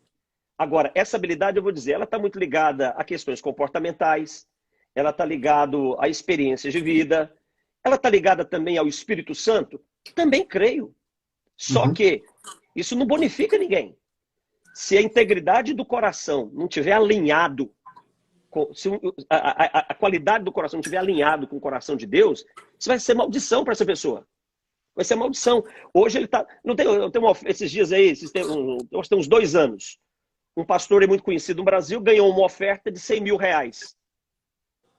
Agora, essa habilidade, eu vou dizer, ela está muito ligada a questões comportamentais, ela está ligada a experiências de vida, ela está ligada também ao Espírito Santo? Também creio. Só que isso não bonifica ninguém. Se a integridade do coração não estiver alinhado, se a qualidade do coração não estiver alinhado com o coração de Deus, isso vai ser maldição para essa pessoa. Vai ser maldição. Hoje ele está... Esses dias aí, tem uns 2 anos, um pastor muito conhecido no Brasil ganhou uma oferta de 100 mil reais.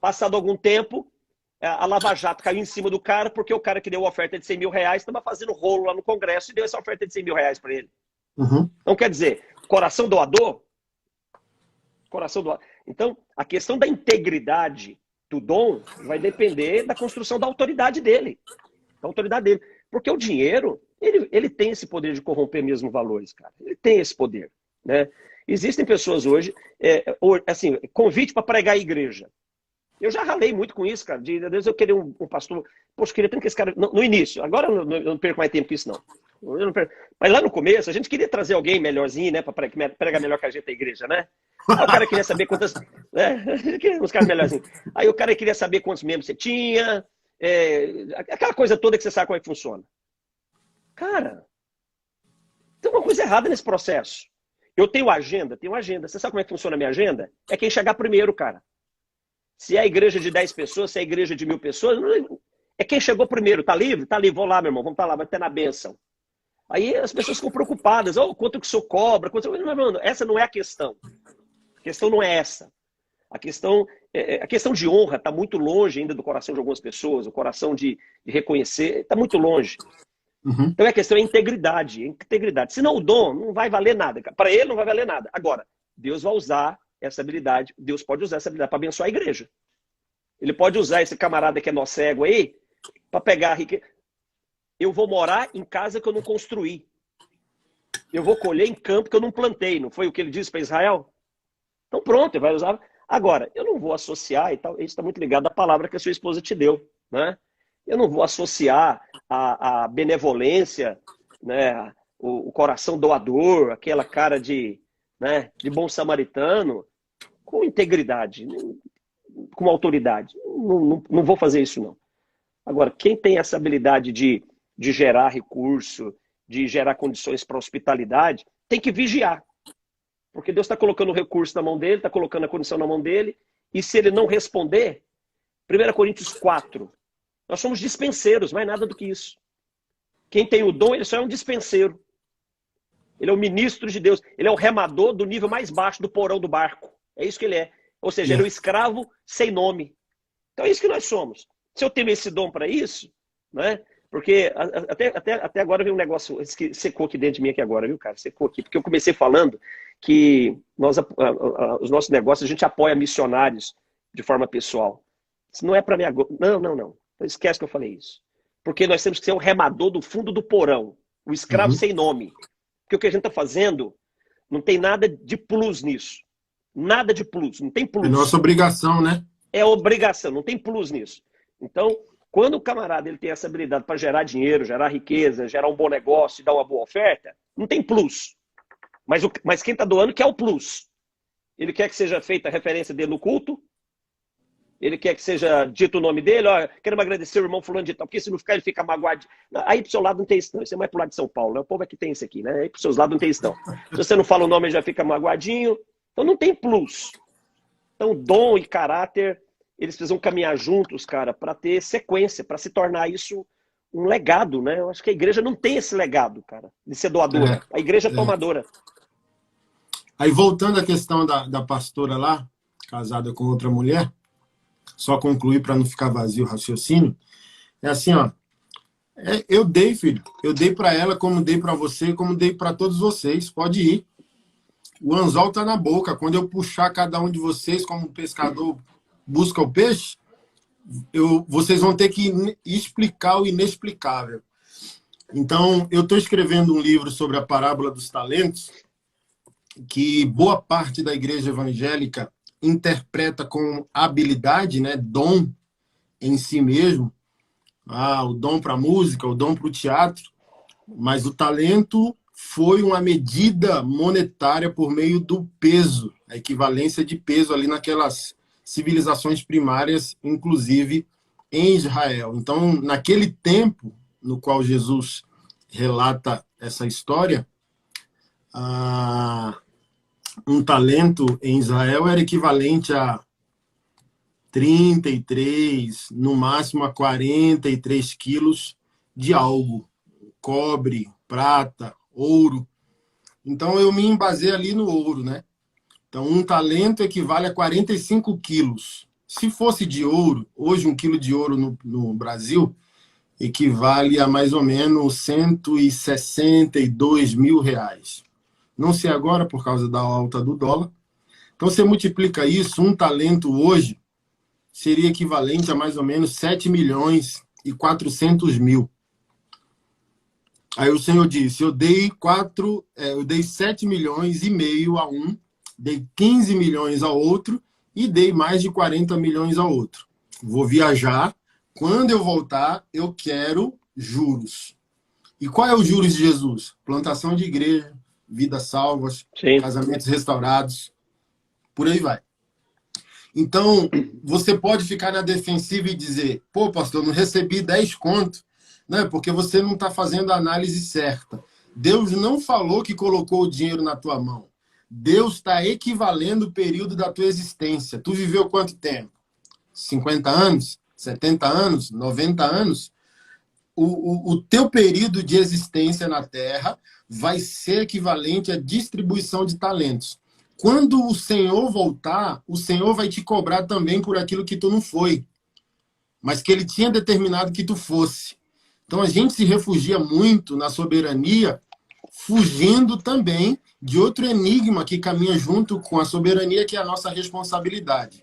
Passado algum tempo, a Lava Jato caiu em cima do cara, porque o cara que deu a oferta de 100 mil reais estava fazendo rolo lá no Congresso e deu essa oferta de 100 mil reais para ele. Então, quer dizer, coração doador? Coração doador. Então, a questão da integridade do dom vai depender da construção da autoridade dele. Da autoridade dele. Porque o dinheiro, ele tem esse poder de corromper mesmo valores, cara. Ele tem esse poder, né? Existem pessoas hoje, assim, convite para pregar a igreja. Eu já ralei muito com isso, cara. Às vezes eu queria um pastor... Poxa, eu queria tanto que esse cara... No início, agora eu não perco mais tempo com isso, não. Mas lá no começo, a gente queria trazer alguém melhorzinho, né? Para pregar melhor que a gente da igreja, né? Aí o cara queria saber quantas... uns caras melhorzinhos. Aí o cara queria saber quantos membros você tinha. Aquela coisa toda que você sabe como é que funciona. Cara, tem uma coisa errada nesse processo. Eu tenho agenda. Você sabe como é que funciona a minha agenda? É quem chegar primeiro, cara. Se é a igreja de 10 pessoas, se é a igreja de 1000 pessoas, é quem chegou primeiro. Tá livre? Tá livre. Vou lá, meu irmão. Vamos estar lá, vai ter na bênção. Aí as pessoas ficam preocupadas. Quanto que o senhor cobra? Não, essa não é a questão. A questão não é essa. A questão de honra está muito longe ainda do coração de algumas pessoas. O coração de reconhecer está muito longe. Então a questão é integridade. Integridade. Senão o dom não vai valer nada. Para ele não vai valer nada. Agora, Deus vai usar essa habilidade. Deus pode usar essa habilidade para abençoar a igreja. Ele pode usar esse camarada que é nosso cego aí para pegar a riqueza. Eu vou morar em casa que eu não construí. Eu vou colher em campo que eu não plantei. Não foi o que ele disse para Israel? Então pronto, ele vai usar. Agora, eu não vou associar, e tal, isso está muito ligado à palavra que a sua esposa te deu, né? Eu não vou associar a benevolência, né, o coração doador, aquela cara de bom samaritano, com integridade, com autoridade. Não vou fazer isso, não. Agora, quem tem essa habilidade de gerar recurso, de gerar condições para hospitalidade, tem que vigiar. Porque Deus está colocando o recurso na mão dele, está colocando a condição na mão dele, e se ele não responder, 1 Coríntios 4, nós somos dispenseiros, mais nada do que isso. Quem tem o dom, ele só é um dispenseiro. Ele é o ministro de Deus, ele é o remador do nível mais baixo do porão do barco. É isso que ele é. Ou seja, ele é o escravo sem nome. Então é isso que nós somos. Se eu tenho esse dom para isso, né? Porque até agora veio um negócio que secou aqui dentro de mim aqui agora, viu, cara? Secou aqui. Porque eu comecei falando que os nossos negócios, a gente apoia missionários de forma pessoal. Isso não é para mim agora. Não. Então, esquece que eu falei isso. Porque nós temos que ser o remador do fundo do porão. O escravo sem nome. Porque o que a gente está fazendo não tem nada de plus nisso. Nada de plus. Não tem plus. É nossa obrigação, né? É obrigação. Não tem plus nisso. Então, quando o camarada ele tem essa habilidade para gerar dinheiro, gerar riqueza, gerar um bom negócio e dar uma boa oferta, não tem plus. Mas quem está doando quer o plus. Ele quer que seja feita a referência dele no culto. Ele quer que seja dito o nome dele. Ó, quero agradecer o irmão fulano de tal, porque se não ficar, ele fica magoado. Aí pro seu lado não tem isso, não. Isso é mais pro lado de São Paulo, né? O povo é que tem isso aqui, né? Aí pros seus lados não tem isso, não. Se você não fala o nome, ele já fica magoadinho. Então não tem plus. Então dom e caráter, eles precisam caminhar juntos, cara, para ter sequência, para se tornar isso um legado, né? Eu acho que a igreja não tem esse legado, cara, de ser doadora. A igreja é tomadora. Aí voltando à questão da pastora lá, casada com outra mulher, só concluir para não ficar vazio o raciocínio, é assim, ó, eu dei, filho, eu dei para ela como dei para você, como dei para todos vocês, pode ir. O anzol tá na boca, quando eu puxar cada um de vocês como um pescador busca o peixe, vocês vão ter que explicar o inexplicável. Então, eu estou escrevendo um livro sobre a parábola dos talentos, que boa parte da igreja evangélica interpreta com habilidade, né? Dom em si mesmo. O dom para a música, o dom para o teatro. Mas o talento foi uma medida monetária por meio do peso, a equivalência de peso ali naquelas civilizações primárias, inclusive em Israel. Então, naquele tempo no qual Jesus relata essa história, um talento em Israel era equivalente a 33, no máximo a 43 quilos de algo. Cobre, prata, ouro. Então, eu me embasei ali no ouro, né? Então, um talento equivale a 45 quilos. Se fosse de ouro, hoje 1 quilo de ouro no Brasil equivale a mais ou menos 162 mil reais. Não sei agora por causa da alta do dólar. Então, você multiplica isso, um talento hoje seria equivalente a mais ou menos 7 milhões e 400 mil. Aí o Senhor disse, eu dei 7 milhões e meio a um, dei 15 milhões ao outro e dei mais de 40 milhões ao outro. Vou viajar, quando eu voltar, eu quero juros. E qual é o juros de Jesus? Plantação de igreja, vidas salvas, sim, casamentos restaurados, por aí vai. Então, você pode ficar na defensiva e dizer, pô, pastor, não recebi 10 conto. Não, é porque você não está fazendo a análise certa. Deus não falou que colocou o dinheiro na tua mão. Deus está equivalendo o período da tua existência. Tu viveu quanto tempo? 50 anos? 70 anos? 90 anos? O teu período de existência na Terra vai ser equivalente à distribuição de talentos. Quando o Senhor voltar, o Senhor vai te cobrar também por aquilo que tu não foi, mas que Ele tinha determinado que tu fosse. Então, a gente se refugia muito na soberania, fugindo também de outro enigma que caminha junto com a soberania, que é a nossa responsabilidade.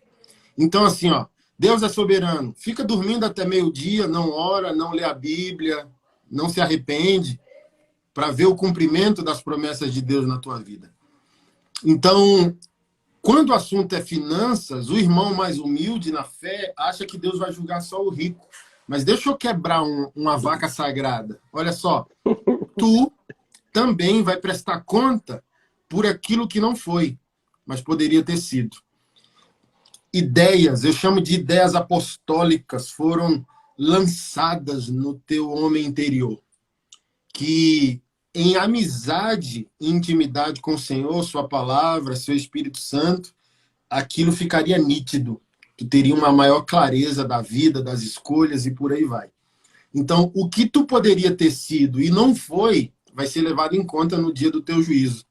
Então, assim, Deus é soberano. Fica dormindo até meio-dia, não ora, não lê a Bíblia, não se arrepende, para ver o cumprimento das promessas de Deus na tua vida. Então, quando o assunto é finanças, o irmão mais humilde na fé acha que Deus vai julgar só o rico. Mas deixa eu quebrar uma vaca sagrada. Olha só, tu também vai prestar conta por aquilo que não foi, mas poderia ter sido. Ideias, eu chamo de ideias apostólicas, foram lançadas no teu homem interior, que em amizade e intimidade com o Senhor, sua palavra, seu Espírito Santo, aquilo ficaria nítido. Tu teria uma maior clareza da vida, das escolhas e por aí vai. Então, o que tu poderia ter sido e não foi, vai ser levado em conta no dia do teu juízo.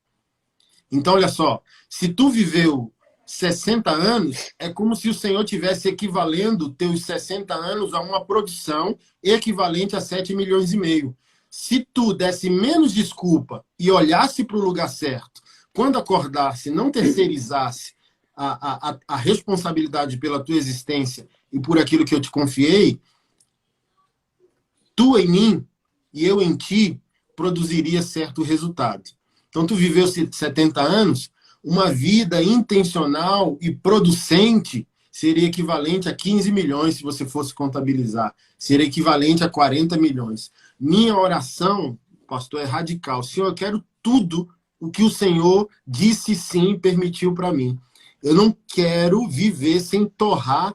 Então, olha só, se tu viveu 60 anos, é como se o Senhor tivesse equivalendo teus 60 anos a uma produção equivalente a 7 milhões e meio. Se tu desse menos desculpa e olhasse para o lugar certo, quando acordasse, não terceirizasse a responsabilidade pela tua existência e por aquilo que eu te confiei, tu em mim e eu em ti produziria certo resultado. Então, tu viveu 70 anos, uma vida intencional e producente seria equivalente a 15 milhões se você fosse contabilizar. Seria equivalente a 40 milhões. Minha oração, pastor, é radical. Senhor, eu quero tudo o que o Senhor disse sim e permitiu para mim. Eu não quero viver sem torrar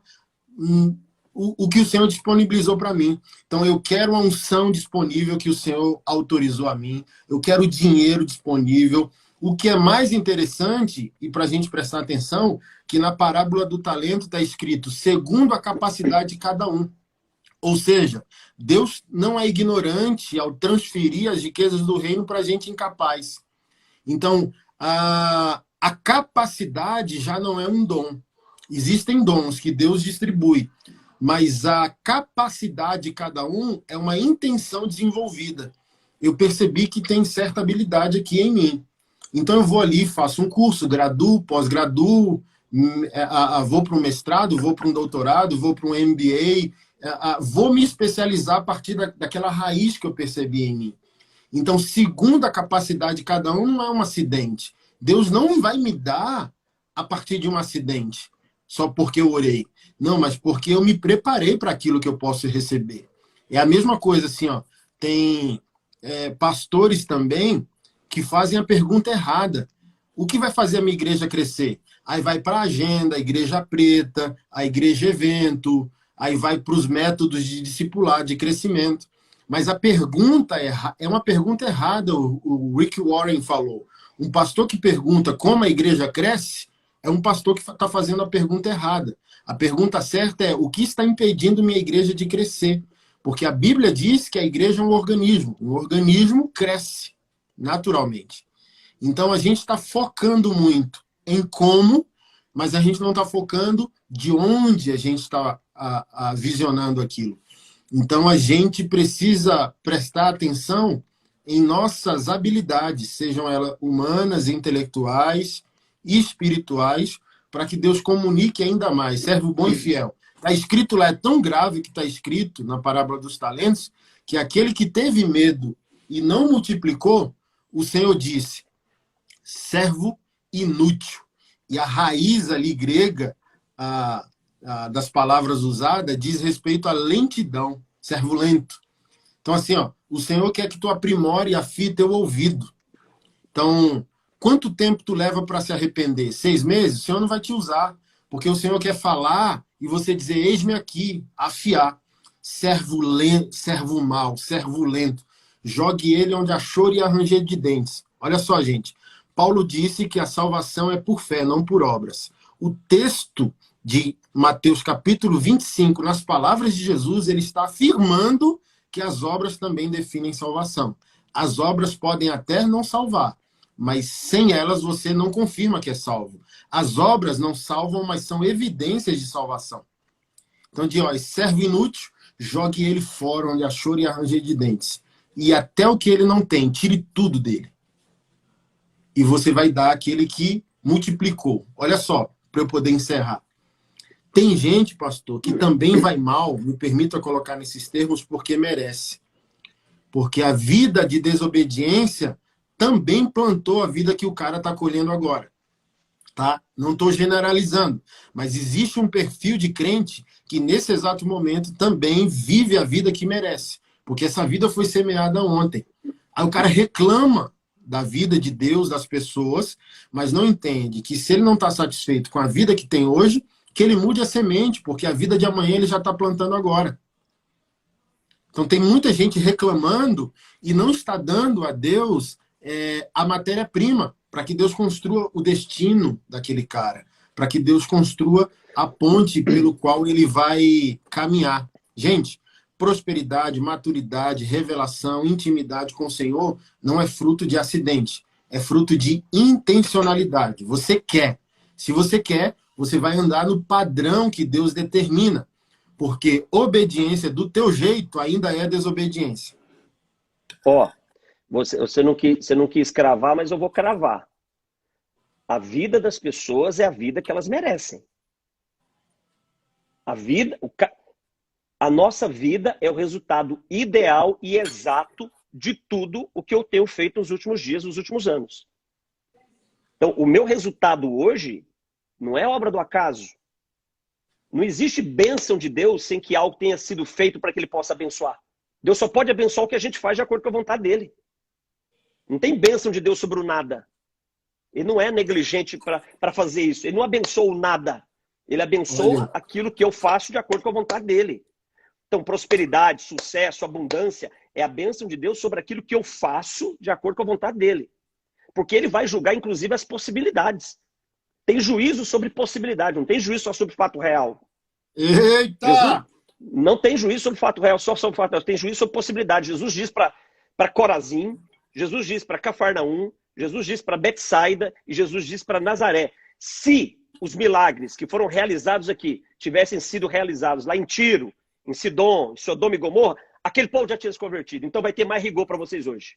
o que o Senhor disponibilizou para mim. Então, eu quero a unção disponível que o Senhor autorizou a mim. Eu quero o dinheiro disponível. O que é mais interessante, e para a gente prestar atenção, que na parábola do talento está escrito segundo a capacidade de cada um. Ou seja, Deus não é ignorante ao transferir as riquezas do reino para a gente incapaz. Então, a capacidade já não é um dom. Existem dons que Deus distribui, mas a capacidade de cada um é uma intenção desenvolvida. Eu percebi que tem certa habilidade aqui em mim. Então eu vou ali, faço um curso, graduo, pós-graduo, vou para um mestrado, vou para um doutorado, vou para um MBA, vou me especializar a partir daquela raiz que eu percebi em mim. Então, segundo a capacidade de cada um, não é um acidente. Deus não vai me dar a partir de um acidente, só porque eu orei. Não, mas porque eu me preparei para aquilo que eu posso receber. É a mesma coisa, assim, ó. Tem pastores também que fazem a pergunta errada. O que vai fazer a minha igreja crescer? Aí vai para a agenda, a igreja preta, a igreja evento, aí vai para os métodos de discipular, de crescimento. Mas a pergunta é uma pergunta errada, o Rick Warren falou. Um pastor que pergunta como a igreja cresce é um pastor que está fazendo a pergunta errada. A pergunta certa é: o que está impedindo minha igreja de crescer? Porque a Bíblia diz que a igreja é um organismo. Um organismo cresce naturalmente. Então a gente está focando muito em como, mas a gente não está focando de onde a gente está visionando aquilo. Então a gente precisa prestar atenção em nossas habilidades, sejam elas humanas, intelectuais e espirituais, para que Deus comunique ainda mais. Servo bom e fiel. Está escrito lá, é tão grave que está escrito na parábola dos talentos, que aquele que teve medo e não multiplicou, o Senhor disse: servo inútil. E a raiz ali grega das palavras usadas diz respeito à lentidão, servo lento. Então, assim, ó, o Senhor quer que tu aprimore e afie teu ouvido. Então, quanto tempo tu leva para se arrepender? 6 meses? O Senhor não vai te usar, porque o Senhor quer falar e você dizer: eis-me aqui, afiar. Servo lento, servo mau, servo lento. Jogue ele onde há choro e há ranger de dentes. Olha só, gente. Paulo disse que a salvação é por fé, não por obras. O texto de Mateus capítulo 25, nas palavras de Jesus, ele está afirmando que as obras também definem salvação. As obras podem até não salvar, mas sem elas você não confirma que é salvo. As obras não salvam, mas são evidências de salvação. Então, servo inútil, jogue ele fora onde há choro e há ranger de dentes. E até o que ele não tem, tire tudo dele. E você vai dar aquele que multiplicou. Olha só, para eu poder encerrar. Tem gente, pastor, que também vai mal, me permita colocar nesses termos, porque merece. Porque a vida de desobediência também plantou a vida que o cara está colhendo agora. Tá? Não estou generalizando, mas existe um perfil de crente que nesse exato momento também vive a vida que merece. Porque essa vida foi semeada ontem. Aí o cara reclama da vida de Deus, das pessoas, mas não entende que se ele não está satisfeito com a vida que tem hoje, que ele mude a semente, porque a vida de amanhã ele já está plantando agora. Então tem muita gente reclamando e não está dando a Deus a matéria-prima para que Deus construa o destino daquele cara, para que Deus construa a ponte pelo qual ele vai caminhar. Gente, prosperidade, maturidade, revelação, intimidade com o Senhor não é fruto de acidente, é fruto de intencionalidade. Você quer. Se você quer, você vai andar no padrão que Deus determina, porque obediência do teu jeito ainda é desobediência. Você não quis cravar, mas eu vou cravar. A vida das pessoas é a vida que elas merecem. A nossa vida é o resultado ideal e exato de tudo o que eu tenho feito nos últimos dias, nos últimos anos. Então, o meu resultado hoje não é obra do acaso. Não existe bênção de Deus sem que algo tenha sido feito para que ele possa abençoar. Deus só pode abençoar o que a gente faz de acordo com a vontade dele. Não tem bênção de Deus sobre o nada. Ele não é negligente para fazer isso. Ele não abençoa o nada. Ele abençoa aquilo que eu faço de acordo com a vontade dele. Então, prosperidade, sucesso, abundância é a bênção de Deus sobre aquilo que eu faço de acordo com a vontade dele. Porque ele vai julgar, inclusive, as possibilidades. Tem juízo sobre possibilidade, não tem juízo só sobre fato real. Eita! Jesus não tem juízo sobre fato real, só sobre fato real. Tem juízo sobre possibilidade. Jesus diz para Corazim, Jesus diz para Cafarnaum, Jesus diz para Betsaida e Jesus diz para Nazaré. Se os milagres que foram realizados aqui tivessem sido realizados lá em Tiro, em Sidom, em Sodoma e Gomorra, aquele povo já tinha se convertido. Então vai ter mais rigor para vocês hoje.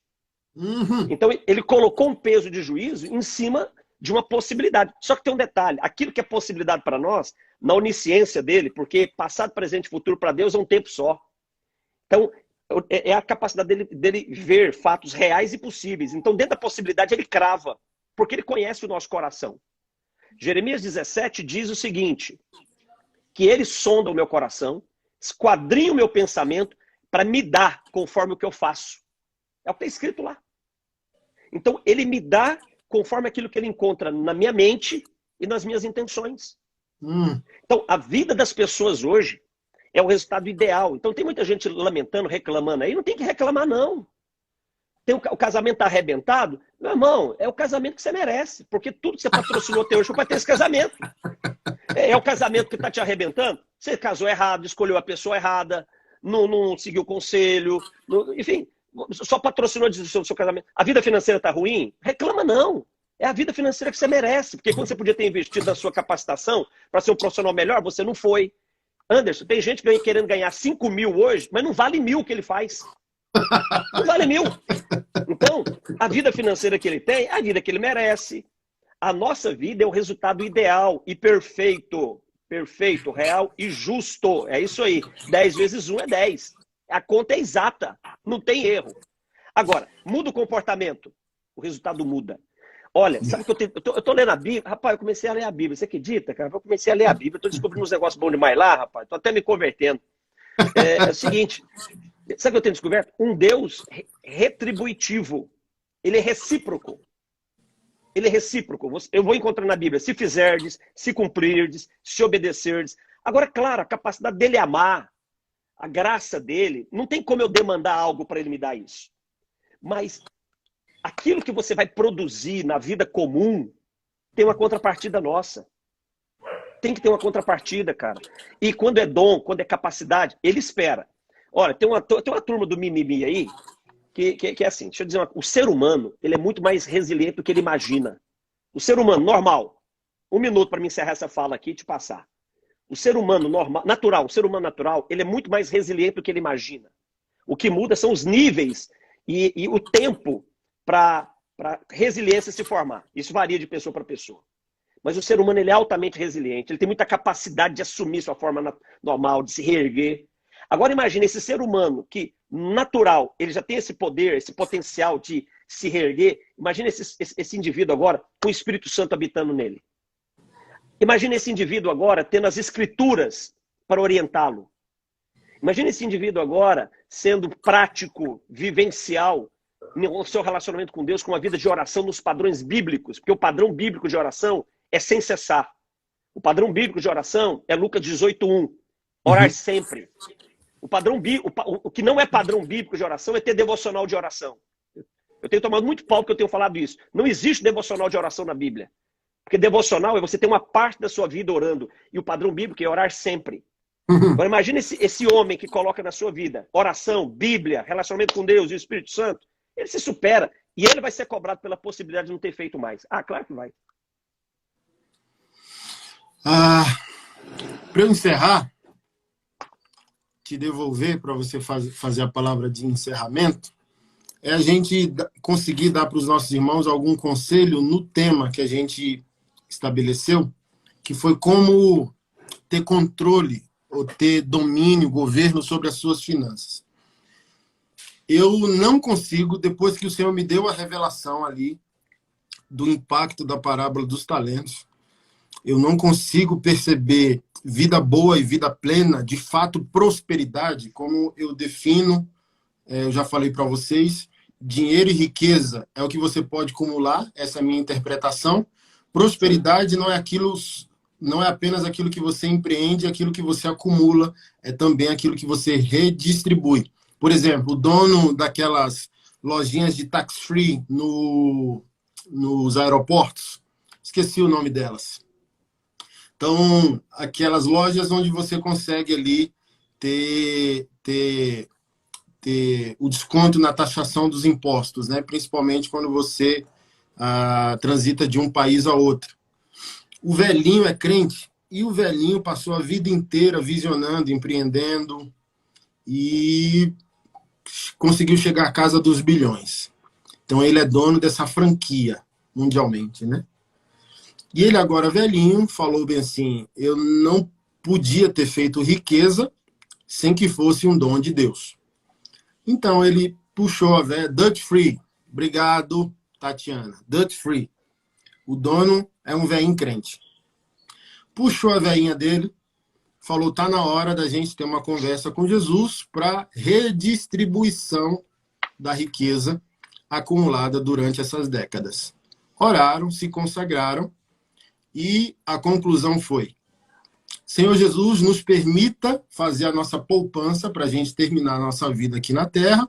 Então ele colocou um peso de juízo em cima de uma possibilidade. Só que tem um detalhe, aquilo que é possibilidade para nós, na onisciência dele, porque passado, presente e futuro para Deus é um tempo só. Então, é a capacidade dele ver fatos reais e possíveis. Então, dentro da possibilidade, ele crava, porque ele conhece o nosso coração. Jeremias 17 diz o seguinte, que ele sonda o meu coração, esquadrinha o meu pensamento para me dar conforme o que eu faço. É o que está escrito lá. Então, ele me dá conforme aquilo que ele encontra na minha mente e nas minhas intenções. Então, a vida das pessoas hoje é o resultado ideal. Então, tem muita gente lamentando, reclamando aí. Não tem que reclamar, não. O casamento está arrebentado? Meu irmão, é o casamento que você merece. Porque tudo que você patrocinou até hoje foi para ter esse casamento. É o casamento que está te arrebentando? Você casou errado, escolheu a pessoa errada, não seguiu o conselho, enfim, só patrocinou a desistência do seu casamento. A vida financeira está ruim? Reclama não. É a vida financeira que você merece. Porque quando você podia ter investido na sua capacitação para ser um profissional melhor, você não foi. Anderson, tem gente querendo ganhar 5 mil hoje, mas não vale 1.000 que ele faz. Não vale 1.000. Então, a vida financeira que ele tem é a vida que ele merece. A nossa vida é o resultado ideal e perfeito. Perfeito, real e justo. É isso aí. 10 vezes 1 é 10. A conta é exata. Não tem erro. Agora, muda o comportamento. O resultado muda. Olha, sabe que eu tô lendo a Bíblia? Rapaz, eu comecei a ler a Bíblia. Você acredita, cara? Eu comecei a ler a Bíblia. Eu tô descobrindo uns negócios bons demais lá, rapaz. Tô até me convertendo. É o seguinte. Sabe o que eu tenho descoberto? Um Deus retributivo. Ele é recíproco. Ele é recíproco. Eu vou encontrar na Bíblia, se fizerdes, se cumprirdes, se obedecerdes. Agora, claro, a capacidade dele amar, a graça dele, não tem como eu demandar algo para ele me dar isso. Mas aquilo que você vai produzir na vida comum tem uma contrapartida nossa. Tem que ter uma contrapartida, cara. E quando é dom, quando é capacidade, ele espera. Olha, tem uma turma do mimimi aí, que é assim, deixa eu dizer o ser humano, ele é muito mais resiliente do que ele imagina. O ser humano normal, 1 minuto para me encerrar essa fala aqui e te passar. O ser humano normal, natural, o ser humano natural, ele é muito mais resiliente do que ele imagina. O que muda são os níveis e o tempo para resiliência se formar. Isso varia de pessoa para pessoa. Mas o ser humano ele é altamente resiliente, ele tem muita capacidade de assumir sua forma normal, de se reerguer. Agora imagine esse ser humano que, natural, ele já tem esse poder, esse potencial de se reerguer. Imagine esse indivíduo agora com o Espírito Santo habitando nele. Imagine esse indivíduo agora tendo as escrituras para orientá-lo. Imagine esse indivíduo agora sendo prático, vivencial, no seu relacionamento com Deus, com uma vida de oração nos padrões bíblicos. Porque o padrão bíblico de oração é sem cessar. O padrão bíblico de oração é Lucas 18:1. Orar sempre. O que não é padrão bíblico de oração é ter devocional de oração. Eu tenho tomado muito pau porque eu tenho falado isso. Não existe devocional de oração na Bíblia. Porque devocional é você ter uma parte da sua vida orando. E o padrão bíblico é orar sempre. Agora imagine esse homem que coloca na sua vida oração, Bíblia, relacionamento com Deus e o Espírito Santo. Ele se supera. E ele vai ser cobrado pela possibilidade de não ter feito mais. Ah, claro que vai. Para eu encerrar, te devolver para você fazer a palavra de encerramento, é a gente conseguir dar para os nossos irmãos algum conselho no tema que a gente estabeleceu, que foi como ter controle ou ter domínio, governo sobre as suas finanças. Eu não consigo, depois que o Senhor me deu a revelação ali do impacto da parábola dos talentos, eu não consigo perceber vida boa e vida plena, de fato prosperidade, como eu defino, eu já falei para vocês, dinheiro e riqueza é o que você pode acumular, essa é a minha interpretação. Prosperidade não é apenas aquilo que você empreende, aquilo que você acumula, é também aquilo que você redistribui. Por exemplo, o dono daquelas lojinhas de tax-free nos aeroportos, esqueci o nome delas. Então, aquelas lojas onde você consegue ali ter o desconto na taxação dos impostos, né? Principalmente quando você transita de um país a outro. O velhinho é crente e o velhinho passou a vida inteira visionando, empreendendo e conseguiu chegar à casa dos bilhões. Então, ele é dono dessa franquia mundialmente, né? E ele agora, velhinho, falou bem assim, eu não podia ter feito riqueza sem que fosse um dom de Deus. Então, ele puxou a velha, Dutch Free. Obrigado, Tatiana. Dutch Free. O dono é um velhinho crente. puxou a veinha dele, falou, tá na hora da gente ter uma conversa com Jesus para redistribuição da riqueza acumulada durante essas décadas. Oraram, se consagraram e a conclusão foi: Senhor Jesus, nos permita fazer a nossa poupança para a gente terminar a nossa vida aqui na Terra,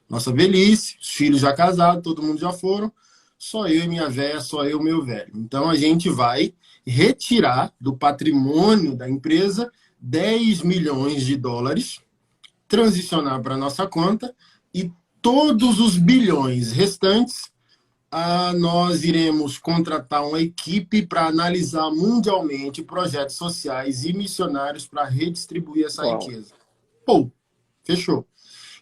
nossa velhice, os filhos já casados, todo mundo já foram, só eu e minha velha, só eu e meu velho. Então a gente vai retirar do patrimônio da empresa 10 milhões de dólares, transicionar para a nossa conta e todos os bilhões restantes, nós iremos contratar uma equipe para analisar mundialmente projetos sociais e missionários para redistribuir essa riqueza. Pô, fechou.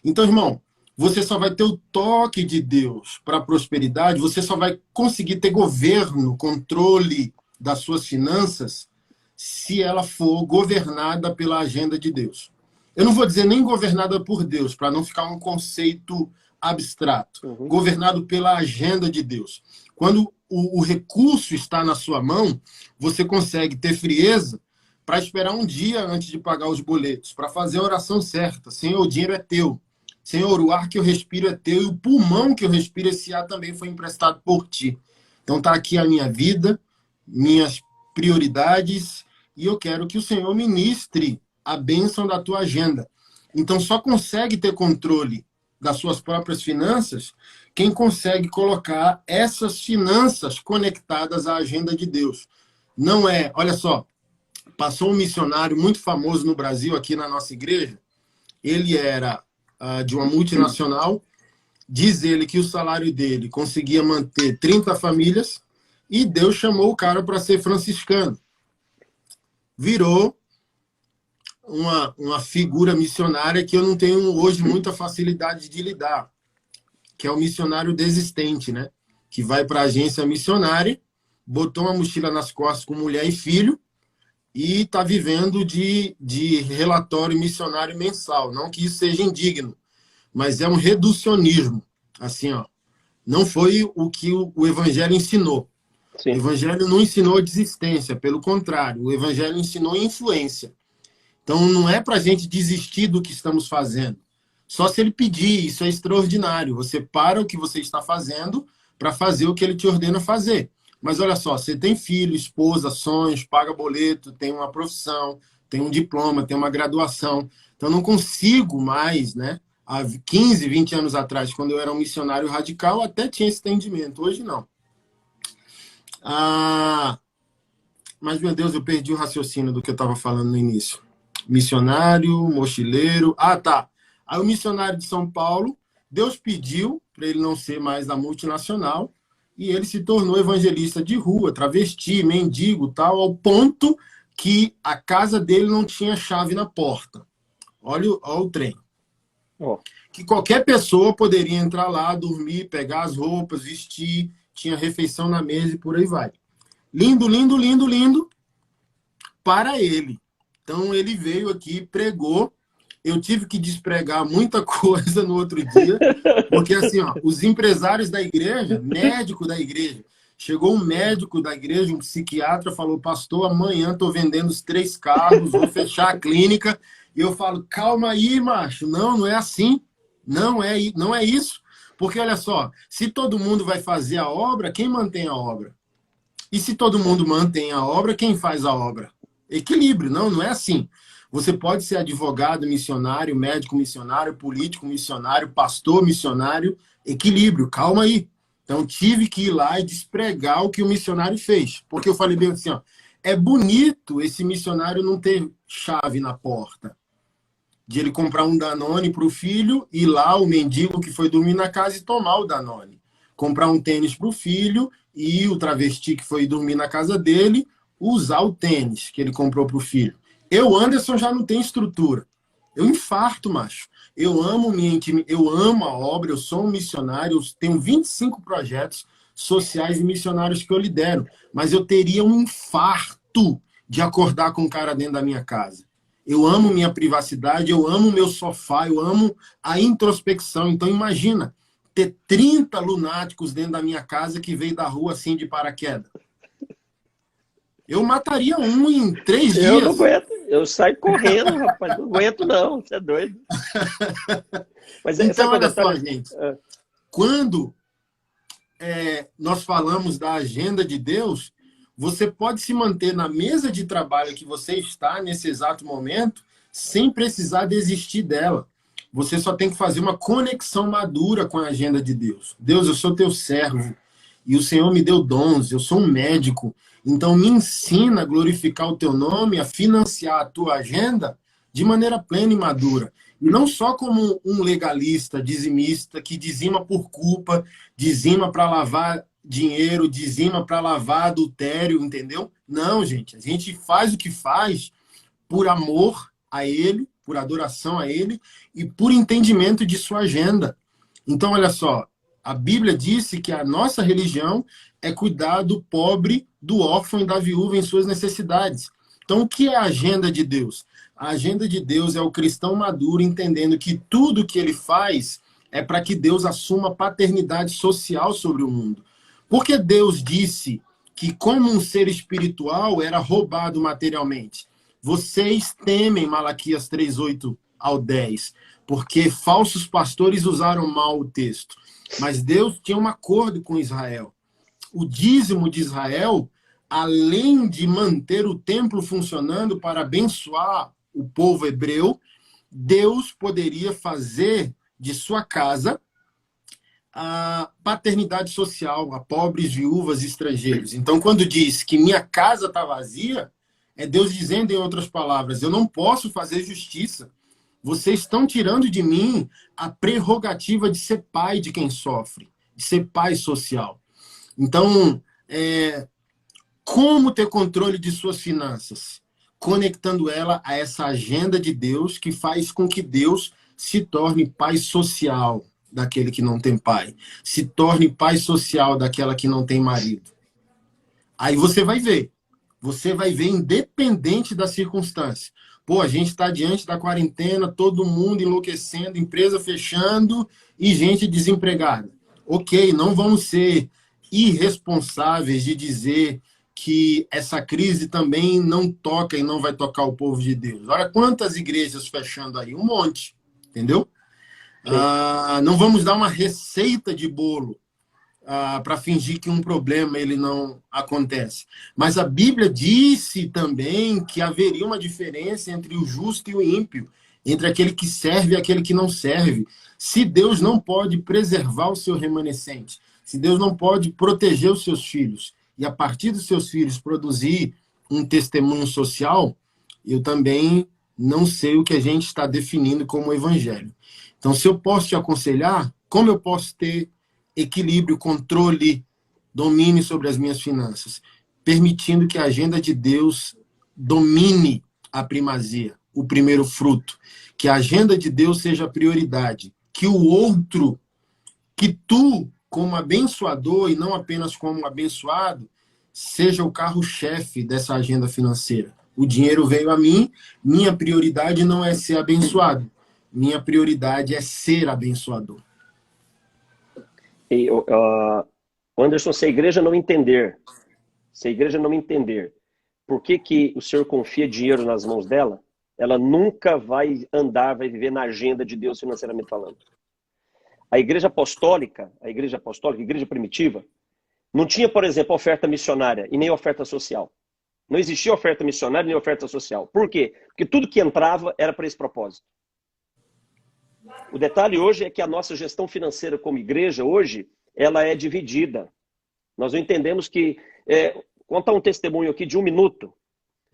Então, irmão, você só vai ter o toque de Deus para a prosperidade, você só vai conseguir ter governo, controle das suas finanças, se ela for governada pela agenda de Deus. Eu não vou dizer nem governada por Deus, para não ficar um conceito abstrato. Governado pela agenda de Deus. Quando o recurso está na sua mão, você consegue ter frieza para esperar um dia antes de pagar os boletos, para fazer a oração certa. Senhor, o dinheiro é teu. Senhor, o ar que eu respiro é teu e o pulmão que eu respiro, esse ar também foi emprestado por ti. Então está aqui a minha vida, minhas prioridades, e eu quero que o Senhor ministre a bênção da tua agenda. Então só consegue ter controle das suas próprias finanças quem consegue colocar essas finanças conectadas à agenda de Deus. Não é, olha só, passou um missionário muito famoso no Brasil, aqui na nossa igreja, ele era de uma multinacional, diz ele que o salário dele conseguia manter 30 famílias e Deus chamou o cara para ser franciscano. Virou uma figura missionária que eu não tenho hoje muita facilidade de lidar, que é o missionário desistente, né? Que vai para a agência missionária, botou uma mochila nas costas com mulher e filho e está vivendo de relatório missionário mensal. Não que isso seja indigno, mas é um reducionismo. Assim, ó, não foi o que o Evangelho ensinou. Sim. O Evangelho não ensinou desistência, pelo contrário, o Evangelho ensinou influência. Então, não é para a gente desistir do que estamos fazendo. Só se ele pedir, isso é extraordinário. Você para o que você está fazendo para fazer o que ele te ordena fazer. Mas olha só, você tem filho, esposa, sonhos, paga boleto, tem uma profissão, tem um diploma, tem uma graduação. Então, não consigo mais, né? Há 15, 20 anos atrás, quando eu era um missionário radical, até tinha esse entendimento. Hoje, não. Mas, meu Deus, eu perdi o raciocínio do que eu estava falando no início. Missionário, mochileiro. Tá. Aí o missionário de São Paulo, Deus pediu para ele não ser mais da multinacional e ele se tornou evangelista de rua, travesti, mendigo, tal, ao ponto que a casa dele não tinha chave na porta. Olha o trem. Que qualquer pessoa poderia entrar lá, dormir, pegar as roupas, vestir, tinha refeição na mesa e por aí vai. Lindo, lindo, lindo, lindo para ele. Então, ele veio aqui, pregou. Eu tive que despregar muita coisa no outro dia, porque, assim, ó, os empresários da igreja, médico da igreja, chegou um médico da igreja, um psiquiatra, falou, pastor, amanhã estou vendendo os 3 carros, vou fechar a clínica. E eu falo, calma aí, macho, não é assim, não é isso. Porque, olha só, se todo mundo vai fazer a obra, quem mantém a obra? E se todo mundo mantém a obra, quem faz a obra? Equilíbrio, não é assim. Você pode ser advogado missionário, médico missionário, político missionário, pastor missionário, equilíbrio, calma aí. Então tive que ir lá e despregar o que o missionário fez. Porque eu falei bem assim, ó, é bonito esse missionário não ter chave na porta. De ele comprar um Danone para o filho, ir lá, o mendigo que foi dormir na casa e tomar o Danone. Comprar um tênis para o filho e o travesti que foi dormir na casa dele usar o tênis que ele comprou para o filho. Eu, Anderson, já não tenho estrutura. Eu infarto, macho. Eu amo eu amo a obra, eu sou um missionário, eu tenho 25 projetos sociais e missionários que eu lidero, mas eu teria um infarto de acordar com um cara dentro da minha casa. Eu amo minha privacidade, eu amo meu sofá, eu amo a introspecção. Então, imagina ter 30 lunáticos dentro da minha casa que veio da rua assim de paraquedas. Eu mataria um em 3 dias. Eu não aguento, eu saio correndo, rapaz. Não aguento, não. Você é doido. Mas então, olha só, detalhe... gente. Quando nós falamos da agenda de Deus, você pode se manter na mesa de trabalho que você está nesse exato momento, sem precisar desistir dela. Você só tem que fazer uma conexão madura com a agenda de Deus. Deus, eu sou teu servo, e o Senhor me deu dons, eu sou um médico, então me ensina a glorificar o teu nome, a financiar a tua agenda de maneira plena e madura. E não só como um legalista, dizimista, que dizima por culpa, dizima para lavar dinheiro, dizima para lavar adultério, entendeu? Não, gente, a gente faz o que faz por amor a Ele, por adoração a Ele e por entendimento de sua agenda. Então, olha só, a Bíblia disse que a nossa religião é cuidar do pobre, do órfão e da viúva em suas necessidades. Então, o que é a agenda de Deus? A agenda de Deus é o cristão maduro entendendo que tudo que ele faz é para que Deus assuma paternidade social sobre o mundo. Porque Deus disse que, como um ser espiritual, era roubado materialmente. Vocês temem, Malaquias 3:8 ao 10, porque falsos pastores usaram mal o texto. Mas Deus tinha um acordo com Israel. O dízimo de Israel, além de manter o templo funcionando para abençoar o povo hebreu, Deus poderia fazer de sua casa a paternidade social a pobres, viúvas e estrangeiros. Então, quando diz que minha casa está vazia, é Deus dizendo, em outras palavras, eu não posso fazer justiça. Vocês estão tirando de mim a prerrogativa de ser pai de quem sofre, de ser pai social. Então, como ter controle de suas finanças? Conectando ela a essa agenda de Deus que faz com que Deus se torne pai social daquele que não tem pai, se torne pai social daquela que não tem marido. Aí você vai ver independente da circunstância. Pô, a gente está diante da quarentena, todo mundo enlouquecendo, empresa fechando e gente desempregada. Ok, não vamos ser irresponsáveis de dizer que essa crise também não toca e não vai tocar o povo de Deus. Olha quantas igrejas fechando aí, um monte, entendeu? Não vamos dar uma receita de bolo para fingir que um problema ele não acontece. Mas a Bíblia disse também que haveria uma diferença entre o justo e o ímpio, entre aquele que serve e aquele que não serve. Se Deus não pode preservar o seu remanescente, se Deus não pode proteger os seus filhos, e a partir dos seus filhos produzir um testemunho social, eu também não sei o que a gente está definindo como evangelho. Então, se eu posso te aconselhar, como eu posso ter equilíbrio, controle, domínio sobre as minhas finanças? Permitindo que a agenda de Deus domine a primazia, o primeiro fruto. Que a agenda de Deus seja a prioridade. Que o outro, que tu, como abençoador e não apenas como abençoado, seja o carro-chefe dessa agenda financeira. O dinheiro veio a mim, minha prioridade não é ser abençoado. Minha prioridade é ser abençoador. E, Anderson, se a igreja não entender por que o Senhor confia dinheiro nas mãos dela, ela nunca vai viver na agenda de Deus financeiramente falando. A igreja apostólica, a igreja primitiva, não tinha, por exemplo, oferta missionária e nem oferta social. Não existia oferta missionária nem oferta social. Por quê? Porque tudo que entrava era para esse propósito. O detalhe hoje é que a nossa gestão financeira como igreja, hoje, ela é dividida. Nós não entendemos que... contar um testemunho aqui de 1 minuto.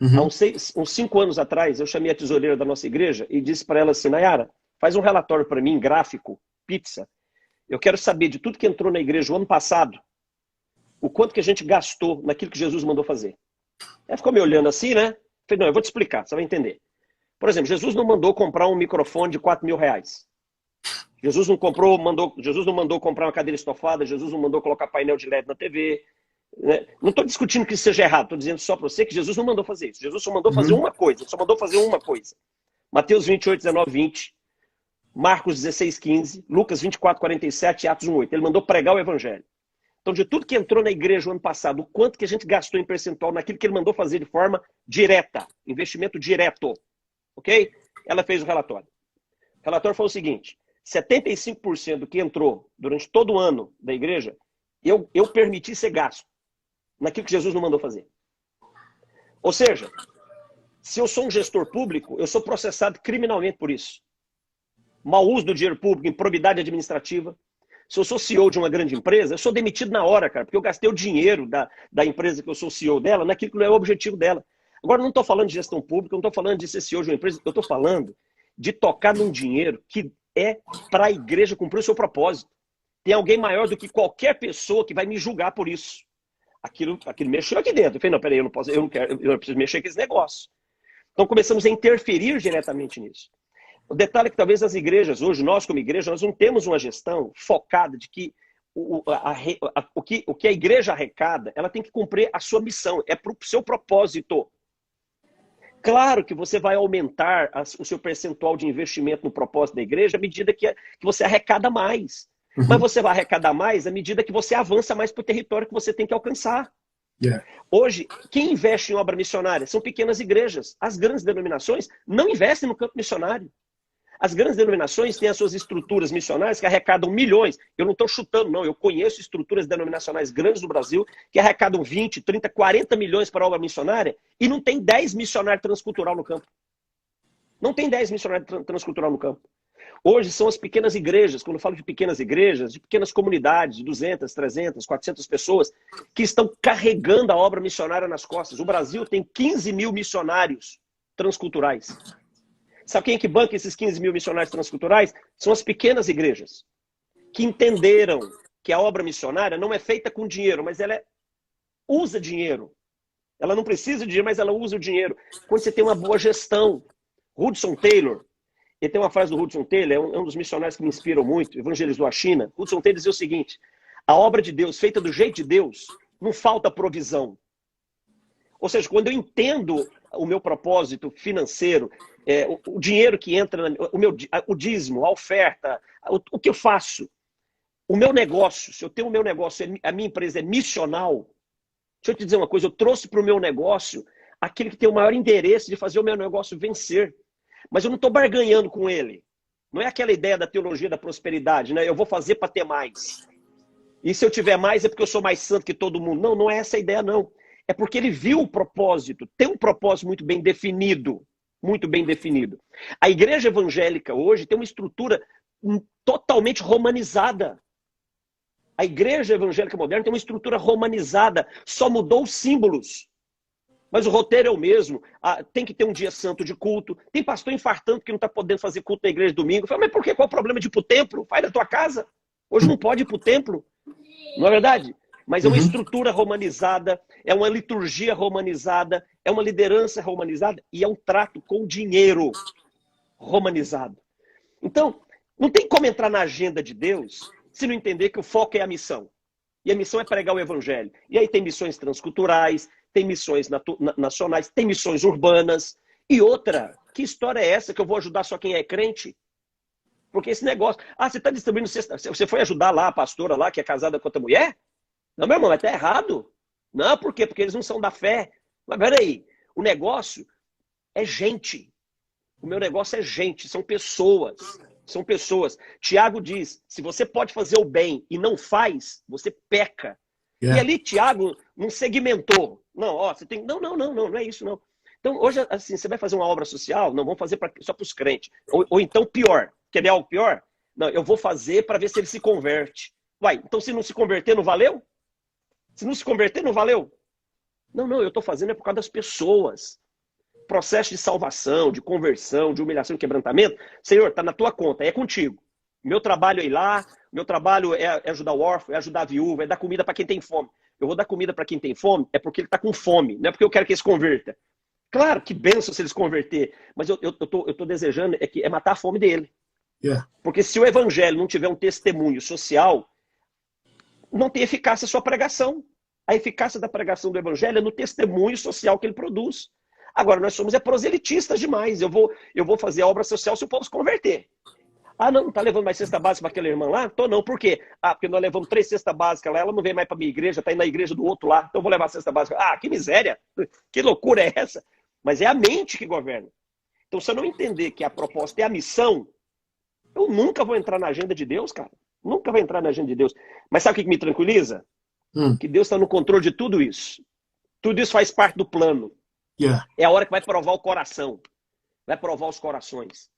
Há uns 5 anos atrás, eu chamei a tesoureira da nossa igreja e disse para ela assim, Nayara, faz um relatório para mim, gráfico, pizza. Eu quero saber de tudo que entrou na igreja o ano passado, o quanto que a gente gastou naquilo que Jesus mandou fazer. Ela ficou me olhando assim, né? Falei, não, eu vou te explicar, você vai entender. Por exemplo, Jesus não mandou comprar um microfone de R$4.000. Jesus não mandou comprar uma cadeira estofada, Jesus não mandou colocar painel de LED na TV. Né? Não estou discutindo que isso seja errado, estou dizendo só para você que Jesus não mandou fazer isso. Jesus só mandou fazer uma coisa, Mateus 28, 19, 20, Marcos 16, 15, Lucas 24, 47 e Atos 1, 8. Ele mandou pregar o evangelho. Então, de tudo que entrou na igreja o ano passado, o quanto que a gente gastou em percentual naquilo que ele mandou fazer de forma direta, investimento direto, ok? Ela fez o relatório. O relatório foi o seguinte, 75% do que entrou durante todo o ano da igreja, eu permiti ser gasto naquilo que Jesus não mandou fazer. Ou seja, se eu sou um gestor público, eu sou processado criminalmente por isso. Mau uso do dinheiro público, improbidade administrativa. Se eu sou CEO de uma grande empresa, eu sou demitido na hora, cara, porque eu gastei o dinheiro da empresa que eu sou CEO dela naquilo que não é o objetivo dela. Agora, não estou falando de gestão pública, não estou falando de ser CEO de uma empresa, eu estou falando de tocar num dinheiro que é para a igreja cumprir o seu propósito. Tem alguém maior do que qualquer pessoa que vai me julgar por isso. Aquilo mexeu aqui dentro. Eu falei, não, peraí, eu não preciso mexer com esse negócio. Então começamos a interferir diretamente nisso. O detalhe é que talvez as igrejas, hoje, nós como igreja, nós não temos uma gestão focada de que o que a igreja arrecada, ela tem que cumprir a sua missão, é para o seu propósito. Claro que você vai aumentar o seu percentual de investimento no propósito da igreja à medida que você arrecada mais. Uhum. Mas você vai arrecadar mais à medida que você avança mais para o território que você tem que alcançar. Yeah. Hoje, quem investe em obra missionária são pequenas igrejas. As grandes denominações não investem no campo missionário. As grandes denominações têm as suas estruturas missionárias que arrecadam milhões. Eu não estou chutando, não. Eu conheço estruturas denominacionais grandes do Brasil que arrecadam 20, 30, 40 milhões para a obra missionária e não tem 10 missionários transcultural no campo. Não tem 10 missionários transcultural no campo. Hoje são as pequenas igrejas, quando eu falo de pequenas igrejas, de pequenas comunidades, de 200, 300, 400 pessoas, que estão carregando a obra missionária nas costas. O Brasil tem 15 mil missionários transculturais. Sabe quem é que banca esses 15 mil missionários transculturais? São as pequenas igrejas, que entenderam que a obra missionária não é feita com dinheiro, mas ela usa dinheiro. Ela não precisa de dinheiro, mas ela usa o dinheiro. Quando você tem uma boa gestão. Hudson Taylor, ele tem uma frase do Hudson Taylor, é um dos missionários que me inspiram muito, evangelizou a China. Hudson Taylor dizia o seguinte, a obra de Deus, feita do jeito de Deus, não falta provisão. Ou seja, quando eu entendo o meu propósito financeiro, o dinheiro que entra, o dízimo, a oferta, o que eu faço, o meu negócio, se eu tenho o meu negócio, a minha empresa é missional, deixa eu te dizer uma coisa, eu trouxe para o meu negócio aquele que tem o maior interesse de fazer o meu negócio vencer. Mas eu não estou barganhando com ele. Não é aquela ideia da teologia da prosperidade, né? Eu vou fazer para ter mais. E se eu tiver mais é porque eu sou mais santo que todo mundo. Não, não é essa a ideia, não. É porque ele viu o propósito. Tem um propósito muito bem definido. Muito bem definido. A igreja evangélica hoje tem uma estrutura totalmente romanizada. A igreja evangélica moderna tem uma estrutura romanizada. Só mudou os símbolos. Mas o roteiro é o mesmo. Tem que ter um dia santo de culto. Tem pastor infartando que não está podendo fazer culto na igreja domingo. Fala, mas por quê? Qual é o problema de ir para o templo? Faz da tua casa. Hoje não pode ir para o templo. Não é verdade? Mas é uma estrutura romanizada, é uma liturgia romanizada, é uma liderança romanizada e é um trato com dinheiro romanizado. Então, não tem como entrar na agenda de Deus se não entender que o foco é a missão. E a missão é pregar o evangelho. E aí tem missões transculturais, tem missões nacionais, tem missões urbanas. E outra, que história é essa que eu vou ajudar só quem é crente? Porque esse negócio... você está distribuindo cesta... Você foi ajudar lá a pastora lá, que é casada com outra mulher? Não, meu irmão, está errado. Não, por quê? Porque eles não são da fé. Mas peraí, o negócio é gente. O meu negócio é gente, são pessoas. São pessoas. Tiago diz, se você pode fazer o bem e não faz, você peca. Yeah. E ali Tiago não segmentou. Não, você tem... Não é isso, não. Então, hoje, assim, você vai fazer uma obra social? Não, vamos fazer só para os crentes. Ou então, pior. Quer ver algo pior? Não, eu vou fazer para ver se ele se converte. Uai, então se não se converter, não valeu? Se não se converter, não valeu? Não, eu estou fazendo é por causa das pessoas. Processo de salvação, de conversão, de humilhação e quebrantamento. Senhor, está na tua conta, é contigo. Meu trabalho é ir lá, meu trabalho é ajudar o órfão, é ajudar a viúva, é dar comida para quem tem fome. Eu vou dar comida para quem tem fome, é porque ele está com fome, não é porque eu quero que ele se converta. Claro, que benção se ele se converter, mas eu tô desejando é matar a fome dele. Yeah. Porque se o evangelho não tiver um testemunho social, não tem eficácia a sua pregação. A eficácia da pregação do evangelho é no testemunho social que ele produz. Agora, nós somos proselitistas demais. Eu vou fazer a obra social se o povo se converter. Ah, não tá levando mais cesta básica para aquela irmã lá? Tô não, por quê? Ah, porque nós levamos 3 cestas básicas lá, ela não vem mais para minha igreja, tá indo na igreja do outro lá, então eu vou levar a cesta básica. Ah, que miséria! Que loucura é essa? Mas é a mente que governa. Então, se eu não entender que a proposta é a missão, eu nunca vou entrar na agenda de Deus, cara. Nunca vou entrar na agenda de Deus. Mas sabe o que me tranquiliza? Que Deus está no controle de tudo isso. Tudo isso faz parte do plano. Yeah. É a hora que vai provar o coração. Vai provar os corações.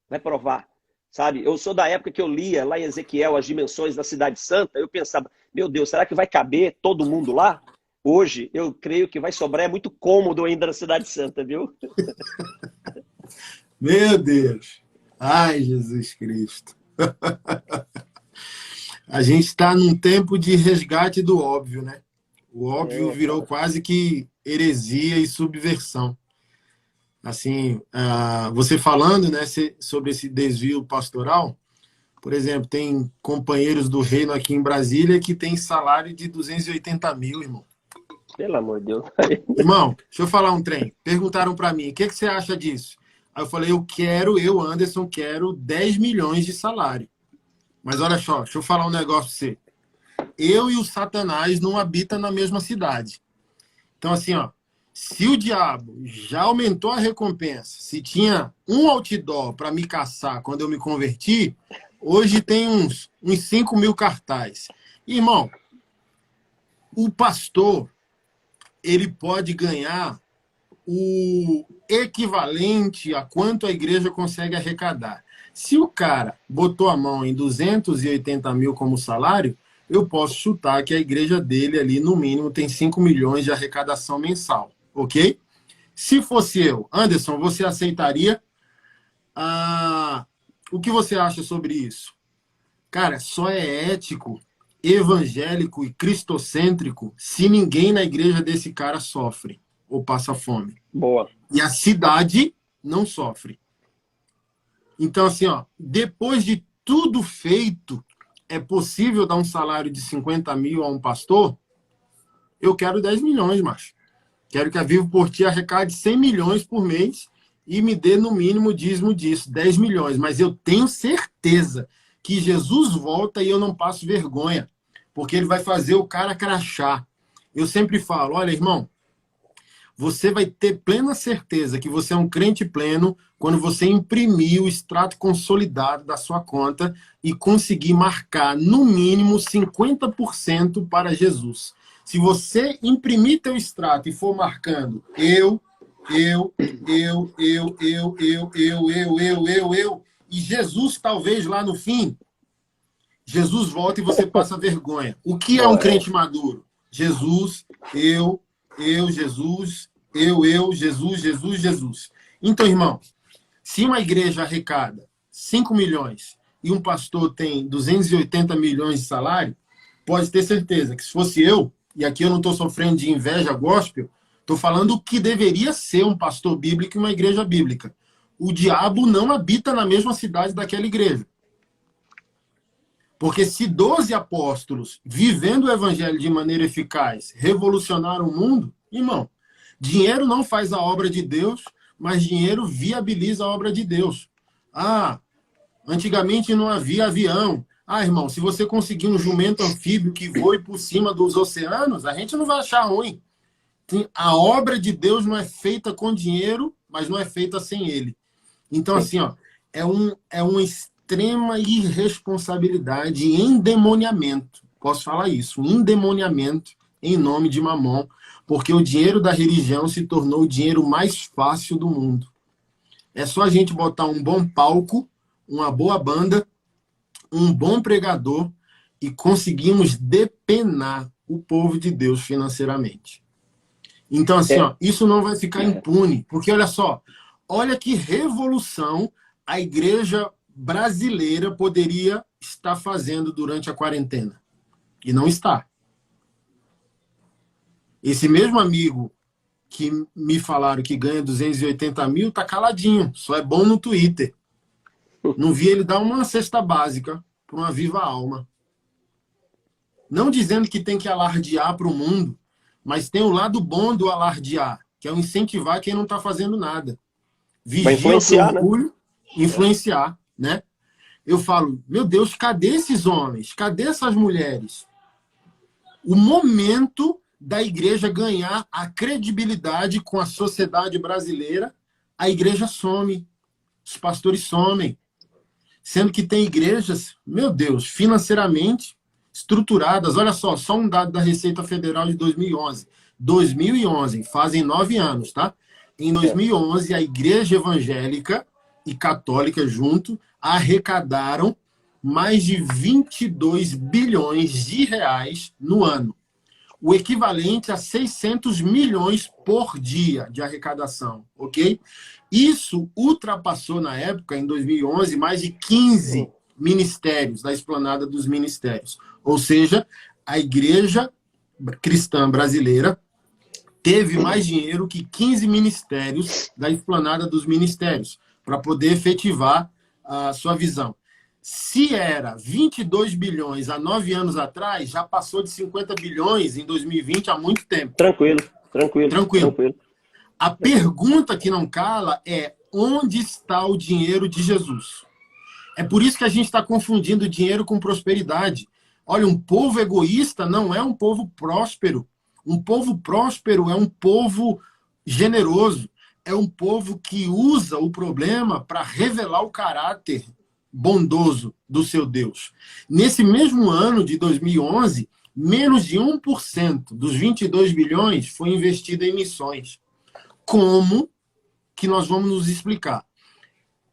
Vai provar. Sabe? Eu sou da época que eu lia lá em Ezequiel as dimensões da Cidade Santa. Eu pensava, meu Deus, será que vai caber todo mundo lá? Hoje, eu creio que vai sobrar. É muito cômodo ainda na Cidade Santa, viu? Meu Deus. Ai, Jesus Cristo. A gente está num tempo de resgate do óbvio, né? O óbvio virou quase que heresia e subversão. Assim, você falando, né, sobre esse desvio pastoral, por exemplo, tem companheiros do reino aqui em Brasília que tem salário de 280 mil, irmão. Pelo amor de Deus. Irmão, deixa eu falar um trem. Perguntaram para mim, o que você acha disso? Aí eu falei, Anderson, quero 10 milhões de salário. Mas olha só, deixa eu falar um negócio para você. Eu e o Satanás não habitam na mesma cidade. Então, assim, ó, se o diabo já aumentou a recompensa, se tinha um outdoor para me caçar quando eu me converti, hoje tem uns 5 mil cartazes. Irmão, o pastor, ele pode ganhar o equivalente a quanto a igreja consegue arrecadar. Se o cara botou a mão em 280 mil como salário, eu posso chutar que a igreja dele ali, no mínimo, tem 5 milhões de arrecadação mensal, ok? Se fosse eu, Anderson, você aceitaria? O que você acha sobre isso? Cara, só é ético, evangélico e cristocêntrico se ninguém na igreja desse cara sofre ou passa fome. Boa. E a cidade não sofre. Então, assim, ó, depois de tudo feito, é possível dar um salário de 50 mil a um pastor? Eu quero 10 milhões, macho. Quero que a Vivo por Ti arrecade 100 milhões por mês e me dê no mínimo o dízimo disso, 10 milhões. Mas eu tenho certeza que Jesus volta e eu não passo vergonha, porque ele vai fazer o cara crachar. Eu sempre falo, olha, irmão, você vai ter plena certeza que você é um crente pleno quando você imprimir o extrato consolidado da sua conta e conseguir marcar, no mínimo, 50% para Jesus. Se você imprimir teu extrato e for marcando eu, e Jesus talvez lá no fim, Jesus volta e você passa vergonha. O que é um crente maduro? Jesus, Jesus, Jesus. Então, irmão, se uma igreja arrecada 5 milhões e um pastor tem 280 milhões de salário, pode ter certeza que se fosse eu, e aqui eu não estou sofrendo de inveja gospel, estou falando o que deveria ser um pastor bíblico e uma igreja bíblica. O diabo não habita na mesma cidade daquela igreja. Porque se 12 apóstolos, vivendo o evangelho de maneira eficaz, revolucionaram o mundo, irmão, dinheiro não faz a obra de Deus, mas dinheiro viabiliza a obra de Deus. Antigamente não havia avião. Irmão, se você conseguir um jumento anfíbio que voe por cima dos oceanos, a gente não vai achar ruim. A obra de Deus não é feita com dinheiro, mas não é feita sem ele. Então, assim, ó, é uma extrema irresponsabilidade e endemoniamento. Posso falar isso, um endemoniamento em nome de Mamon, porque o dinheiro da religião se tornou o dinheiro mais fácil do mundo. É só a gente botar um bom palco, uma boa banda, um bom pregador e conseguimos depenar o povo de Deus financeiramente. Então, assim, ó, isso não vai ficar impune, porque olha só, olha que revolução a igreja brasileira poderia estar fazendo durante a quarentena. E não está. Esse mesmo amigo que me falaram que ganha 280 mil está caladinho, só é bom no Twitter. Não vi ele dar uma cesta básica para uma viva alma. Não dizendo que tem que alardear para o mundo, mas tem o lado bom do alardear, que é o incentivar quem não está fazendo nada. Vigia o orgulho, influenciar, né? eu falo, meu Deus, cadê esses homens? Cadê essas mulheres? O momento da igreja ganhar a credibilidade com a sociedade brasileira, a igreja some, os pastores somem. Sendo que tem igrejas, meu Deus, financeiramente estruturadas. Olha só um dado da Receita Federal de 2011. 2011, fazem 9 anos, tá? Em 2011, a igreja evangélica e católica junto arrecadaram mais de 22 bilhões de reais no ano. O equivalente a 600 milhões por dia de arrecadação, ok? Isso ultrapassou, na época, em 2011, mais de 15 ministérios, da esplanada dos ministérios. Ou seja, a igreja cristã brasileira teve mais dinheiro que 15 ministérios da esplanada dos ministérios, para poder efetivar a sua visão. Se era 22 bilhões há 9 anos atrás, já passou de 50 bilhões em 2020 há muito tempo. Tranquilo. A pergunta que não cala é: onde está o dinheiro de Jesus? É por isso que a gente está confundindo dinheiro com prosperidade. Olha, um povo egoísta não é um povo próspero. Um povo próspero é um povo generoso. É um povo que usa o problema para revelar o caráter bondoso do seu Deus. Nesse mesmo ano de 2011, menos de 1% dos 22 bilhões foi investido em missões. Como que nós vamos nos explicar?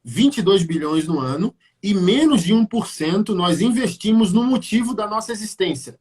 22 bilhões no ano e menos de 1% nós investimos no motivo da nossa existência.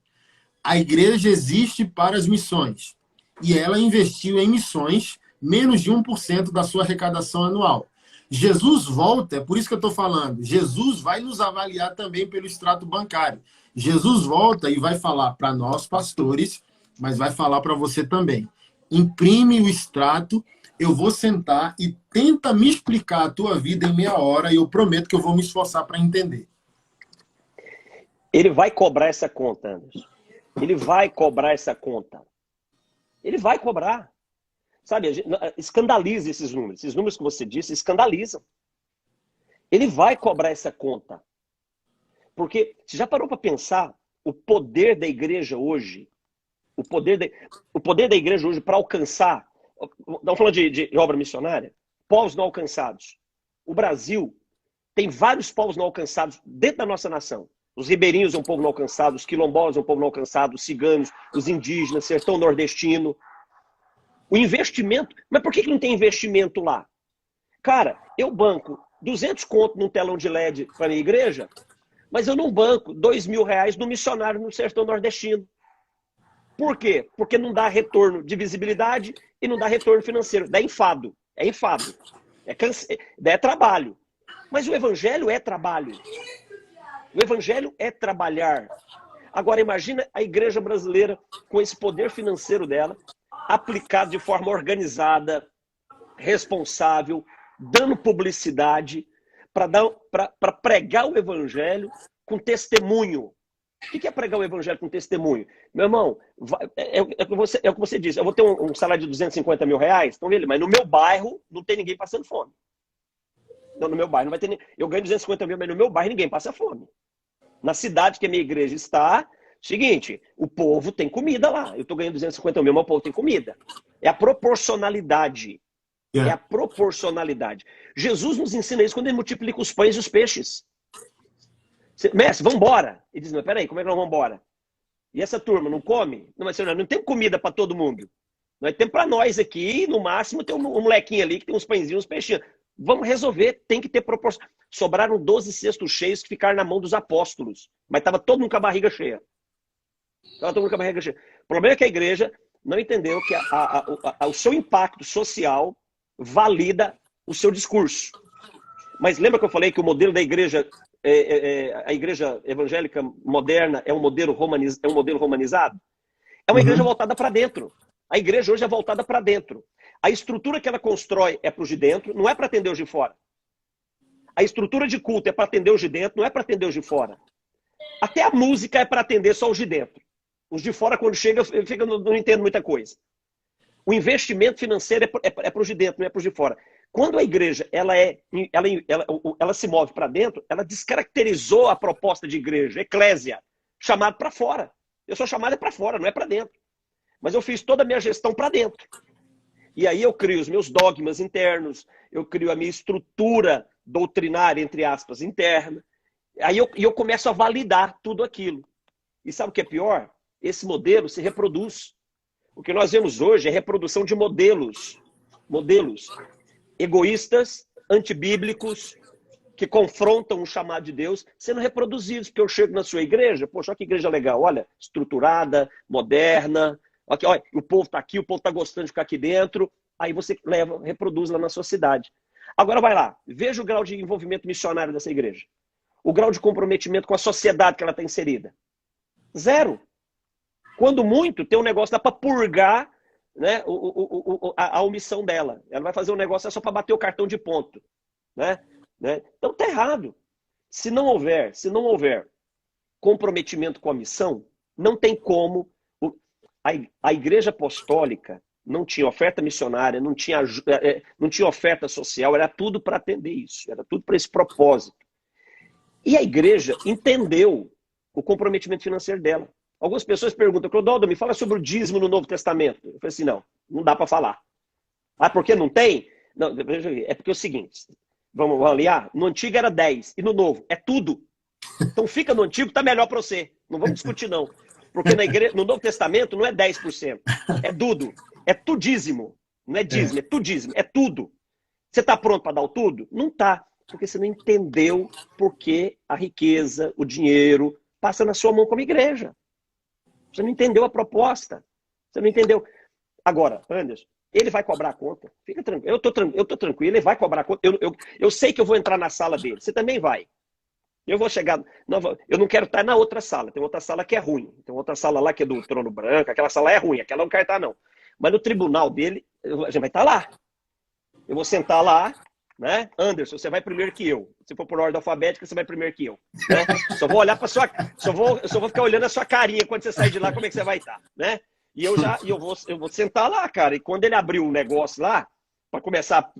A igreja existe para as missões. E ela investiu em missões menos de 1% da sua arrecadação anual. Jesus volta, é por isso que eu estou falando, Jesus vai nos avaliar também pelo extrato bancário. Jesus volta e vai falar para nós, pastores, mas vai falar para você também. Imprime o extrato, eu vou sentar e tenta me explicar a tua vida em meia hora e eu prometo que eu vou me esforçar para entender. Ele vai cobrar essa conta, Anderson. Ele vai cobrar essa conta. Ele vai cobrar. Sabe, escandaliza esses números. Esses números que você disse escandalizam. Ele vai cobrar essa conta. Porque, você já parou para pensar o poder da igreja hoje? O poder da igreja hoje para alcançar... Estamos falando de obra missionária? Povos não alcançados. O Brasil tem vários povos não alcançados dentro da nossa nação. Os ribeirinhos é um povo não alcançado, os quilombolas é um povo não alcançado, os ciganos, os indígenas, sertão nordestino... O investimento... Mas por que não tem investimento lá? Cara, eu banco 200 conto num telão de LED para minha igreja, mas eu não banco R$2.000 no missionário no sertão nordestino. Por quê? Porque não dá retorno de visibilidade e não dá retorno financeiro. Dá enfado. É enfado. É trabalho. Mas o evangelho é trabalho. O evangelho é trabalhar. Agora imagina a igreja brasileira com esse poder financeiro dela, aplicado de forma organizada, responsável, dando publicidade, para pregar o evangelho com testemunho. O que é pregar o evangelho com testemunho? Meu irmão, é o que você disse, eu vou ter um salário de R$250 mil, então, mas no meu bairro não tem ninguém passando fome. Não, no meu bairro não vai ter ninguém. Eu ganho 250 mil, mas no meu bairro ninguém passa fome. Na cidade que a minha igreja está... Seguinte, o povo tem comida lá. Eu estou ganhando 250 mil, mas o povo tem comida. É a proporcionalidade. É a proporcionalidade. Jesus nos ensina isso quando ele multiplica os pães e os peixes. Mestre, vamos embora. Ele diz, mas peraí, como é que nós vamos embora? E essa turma não come? Não, mas senhor, não tem comida para todo mundo. Nós temos para nós aqui, no máximo, tem um molequinho ali que tem uns pãezinhos, uns peixinhos. Vamos resolver, tem que ter proporção. Sobraram 12 cestos cheios que ficaram na mão dos apóstolos. Mas estava todo mundo com a barriga cheia. O problema é que a igreja não entendeu que o seu impacto social valida o seu discurso. Mas lembra que eu falei que o modelo da igreja, a igreja evangélica moderna é um modelo romanizado? É uma igreja voltada para dentro. A igreja hoje é voltada para dentro. A estrutura que ela constrói é para os de dentro, não é para atender os de fora. A estrutura de culto é para atender os de dentro, não é para atender os de fora. Até a música é para atender só os de dentro. Os de fora, quando chega, não entendo muita coisa. O investimento financeiro é para os de dentro, não é para os de fora. Quando a igreja ela se move para dentro, ela descaracterizou a proposta de igreja, eclésia, chamado para fora. Eu sou chamado para fora, não é para dentro. Mas eu fiz toda a minha gestão para dentro. E aí eu crio os meus dogmas internos, eu crio a minha estrutura doutrinária, entre aspas, interna. Aí eu começo a validar tudo aquilo. E sabe o que é pior? Esse modelo se reproduz. O que nós vemos hoje é reprodução de modelos. Modelos egoístas, antibíblicos, que confrontam o chamado de Deus, sendo reproduzidos. Porque eu chego na sua igreja, poxa, olha que igreja legal, olha, estruturada, moderna, aqui, olha, o povo está aqui, o povo está gostando de ficar aqui dentro, aí você leva, reproduz lá na sua cidade. Agora vai lá, veja o grau de envolvimento missionário dessa igreja. O grau de comprometimento com a sociedade que ela está inserida. Zero. Quando muito, tem um negócio dá para purgar, né, a omissão dela. Ela vai fazer um negócio só para bater o cartão de ponto. Né? Então tá errado. Se não houver comprometimento com a missão, não tem como. A igreja apostólica não tinha oferta missionária, não tinha oferta social, era tudo para atender isso, era tudo para esse propósito. E a igreja entendeu o comprometimento financeiro dela. Algumas pessoas perguntam, Clodoaldo, me fala sobre o dízimo no Novo Testamento. Eu falei assim, não dá para falar. Ah, por que não tem? Não, é porque é o seguinte, vamos aliar, no Antigo era 10 e no Novo é tudo. Então fica no Antigo, tá melhor para você. Não vamos discutir não. Porque na igreja, no Novo Testamento não é 10%, é tudo. É tudízimo. Não é dízimo, é tudízimo, é tudo. Você está pronto para dar o tudo? Não está, porque você não entendeu por que a riqueza, o dinheiro, passa na sua mão como igreja. Você não entendeu a proposta. Você não entendeu. Agora, Anderson, ele vai cobrar a conta. Fica tranquilo. Eu tô tranquilo, ele vai cobrar a conta. Eu sei que eu vou entrar na sala dele. Você também vai. Eu vou chegar. Eu não quero estar na outra sala. Tem outra sala que é ruim. Tem outra sala lá que é do trono branco. Aquela sala é ruim. Aquela eu não quero estar, não. Mas no tribunal dele, a gente vai estar lá. Eu vou sentar lá, né? Anderson, você vai primeiro que eu. Se for por ordem alfabética, você vai primeiro que eu. Né? Só vou olhar para sua. Só vou ficar olhando a sua carinha quando você sair de lá, como é que você vai estar, né? E eu vou sentar lá, cara. E quando ele abrir um negócio lá, para começar,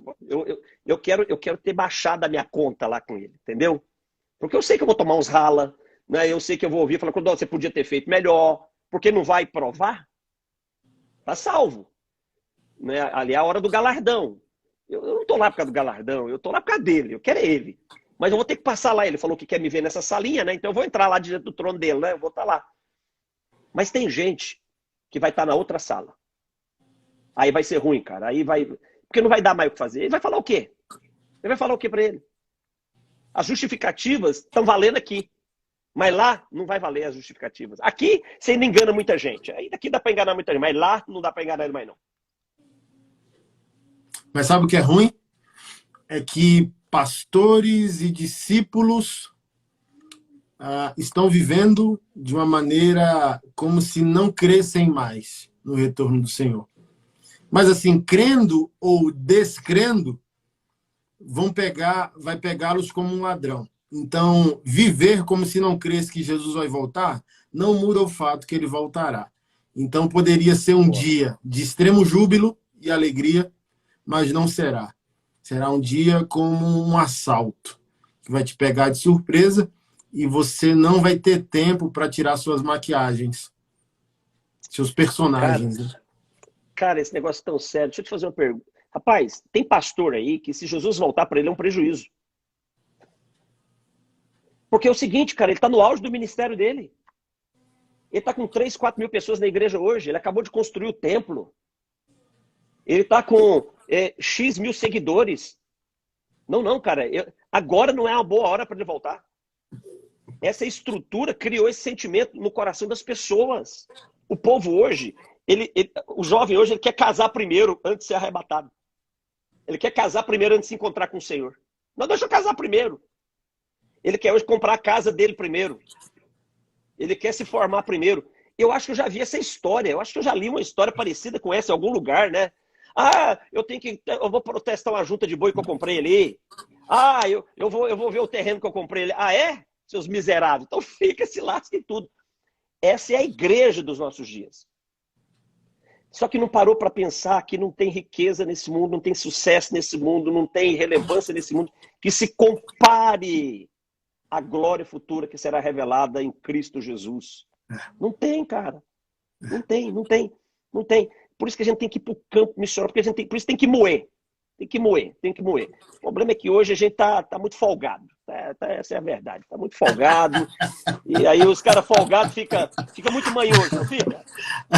eu quero ter baixado a minha conta lá com ele, entendeu? Porque eu sei que eu vou tomar uns rala, né? Eu sei que eu vou ouvir e falar, você podia ter feito melhor, porque não vai provar. Tá salvo. Né? Ali é a hora do galardão. Eu não tô lá por causa do galardão, eu tô lá por causa dele, eu quero ele. Mas eu vou ter que passar lá. Ele falou que quer me ver nessa salinha, né? Então eu vou entrar lá diante do trono dele, né? Eu vou estar lá. Mas tem gente que vai estar na outra sala. Aí vai ser ruim, cara. Aí vai. Porque não vai dar mais o que fazer. Ele vai falar o quê? Ele vai falar o quê para ele? As justificativas estão valendo aqui. Mas lá não vai valer as justificativas. Aqui você ainda engana muita gente. Aí daqui dá para enganar muita gente. Mas lá não dá para enganar ele mais, não. Mas sabe o que é ruim? É que pastores e discípulos estão vivendo de uma maneira como se não crescem mais no retorno do Senhor. Mas assim, crendo ou descrendo, vai pegá-los como um ladrão. Então, viver como se não cresce que Jesus vai voltar, não muda o fato que ele voltará. Então, poderia ser um dia de extremo júbilo e alegria, mas não será. Será um dia como um assalto, que vai te pegar de surpresa e você não vai ter tempo para tirar suas maquiagens, seus personagens. Cara, esse negócio é tão sério. Deixa eu te fazer uma pergunta. Rapaz, tem pastor aí que se Jesus voltar para ele é um prejuízo. Porque é o seguinte, cara, ele está no auge do ministério dele. Ele está com 3, 4 mil pessoas na igreja hoje. Ele acabou de construir o templo. Ele está com X mil seguidores. Não, cara. Agora não é uma boa hora para ele voltar. Essa estrutura criou esse sentimento no coração das pessoas. O povo hoje, o jovem hoje, ele quer casar primeiro antes de ser arrebatado. Ele quer casar primeiro antes de se encontrar com o Senhor. Não, deixa eu casar primeiro. Ele quer hoje comprar a casa dele primeiro. Ele quer se formar primeiro. Eu acho que eu já vi essa história. Eu acho que eu já li uma história parecida com essa em algum lugar, né? Eu vou protestar uma junta de boi que eu comprei ali. Eu vou ver o terreno que eu comprei ali. Ah, é? Seus miseráveis. Então fica, se lasca e tudo. Essa é a igreja dos nossos dias. Só que não parou para pensar que não tem riqueza nesse mundo, não tem sucesso nesse mundo, não tem relevância nesse mundo, que se compare à glória futura que será revelada em Cristo Jesus. Não tem, cara. Não tem, não tem, não tem. Por isso que a gente tem que ir para o campo missionário, porque por isso tem que moer. Tem que moer, tem que moer. O problema é que hoje a gente tá muito folgado. Essa é a verdade. Tá muito folgado. E aí os caras folgados fica muito manhoso, não fica?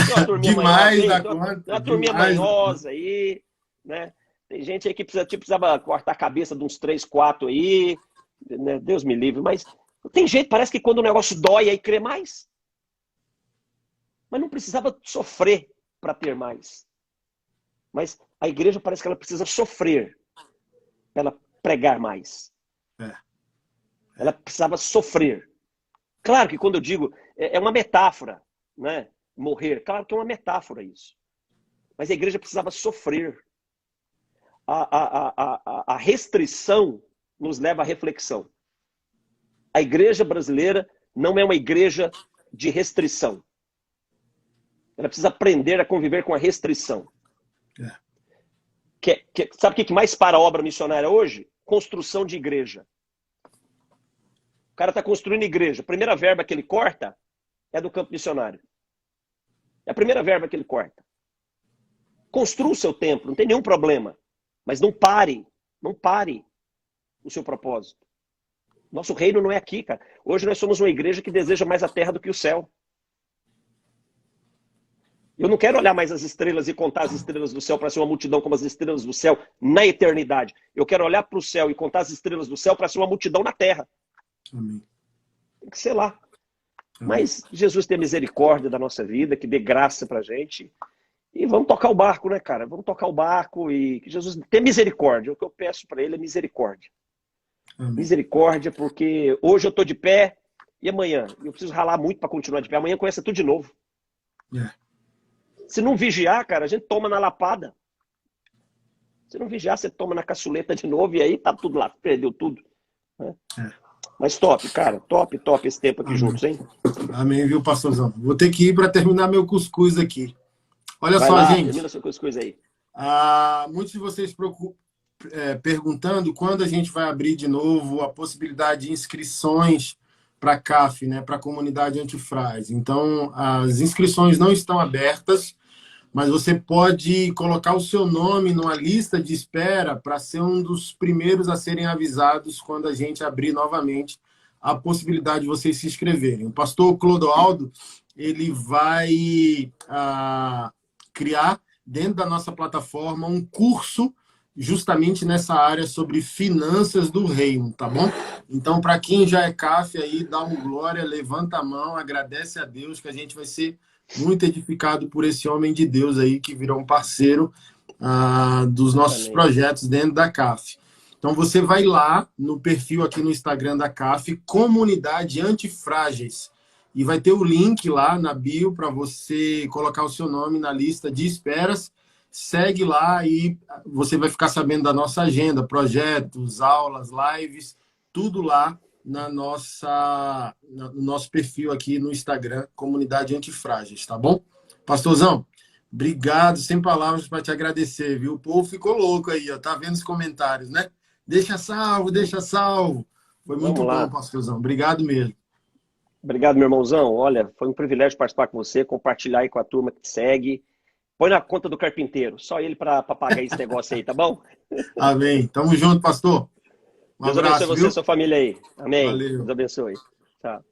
Tem uma turminha Demais manhosa, da conta. uma turminha manhosa aí, né? Tem gente aí que precisava cortar a cabeça de uns 3, 4 aí, né? Deus me livre. Mas não tem jeito, parece que quando o negócio dói aí crê mais. Mas não precisava sofrer para ter mais. Mas a igreja parece que ela precisa sofrer para ela pregar mais. Ela precisava sofrer. Claro que quando eu digo, é uma metáfora, né? Morrer, claro que é uma metáfora isso. Mas a igreja precisava sofrer. A restrição nos leva à reflexão. A igreja brasileira não é uma igreja de restrição. Ela precisa aprender a conviver com a restrição. Sabe o que mais para a obra missionária hoje? Construção de igreja. O cara está construindo igreja. A primeira verba que ele corta é do campo missionário. É a primeira verba que ele corta. Construa o seu templo, não tem nenhum problema. Mas não pare o seu propósito. Nosso reino não é aqui, cara. Hoje nós somos uma igreja que deseja mais a terra do que o céu. Eu não quero olhar mais as estrelas e contar as estrelas do céu para ser uma multidão como as estrelas do céu na eternidade. Eu quero olhar para o céu e contar as estrelas do céu para ser uma multidão na terra. Amém. Tem que ser lá. Amém. Mas Jesus tenha misericórdia da nossa vida, que dê graça para a gente. E vamos tocar o barco, né, cara? Vamos tocar o barco e que Jesus tenha misericórdia. O que eu peço para ele é misericórdia. Amém. Misericórdia, porque hoje eu estou de pé e amanhã eu preciso ralar muito para continuar de pé. Amanhã começa tudo de novo. Se não vigiar, cara, a gente toma na lapada. Se não vigiar, você toma na caçuleta de novo e aí tá tudo lá, perdeu tudo. Né? Mas top, cara, top esse tempo aqui juntos, hein? Amém, viu, pastorzão? Vou ter que ir para terminar meu cuscuz aqui. Olha Vai só, lá, gente. termina seu cuscuz aí. Muitos de vocês perguntando quando a gente vai abrir de novo a possibilidade de inscrições para a CAF, né, para a comunidade antifrades. Então, as inscrições não estão abertas, mas você pode colocar o seu nome numa lista de espera para ser um dos primeiros a serem avisados quando a gente abrir novamente a possibilidade de vocês se inscreverem. O pastor Clodoaldo, ele vai criar dentro da nossa plataforma um curso justamente nessa área sobre finanças do reino, tá bom? Então, para quem já é CAF aí, dá um glória, levanta a mão, agradece a Deus, que a gente vai ser muito edificado por esse homem de Deus aí, que virou um parceiro dos nossos projetos dentro da CAF. Então, você vai lá no perfil aqui no Instagram da CAF, Comunidade Antifrágeis, e vai ter o link lá na bio para você colocar o seu nome na lista de esperas. Segue lá e você vai ficar sabendo da nossa agenda, projetos, aulas, lives, tudo lá no nosso perfil aqui no Instagram, Comunidade Antifrágeis, tá bom? Pastorzão, obrigado, sem palavras para te agradecer, viu? O povo ficou louco aí, ó, tá vendo os comentários, né? Deixa salvo, deixa salvo. Foi muito bom, pastorzão. Obrigado mesmo. Obrigado, meu irmãozão. Olha, foi um privilégio participar com você, compartilhar aí com a turma que te segue. Põe na conta do carpinteiro, só ele para pagar esse negócio aí, tá bom? Amém. Tamo junto, pastor. Deus abençoe você e sua família aí. Amém. Valeu. Deus abençoe. Tchau.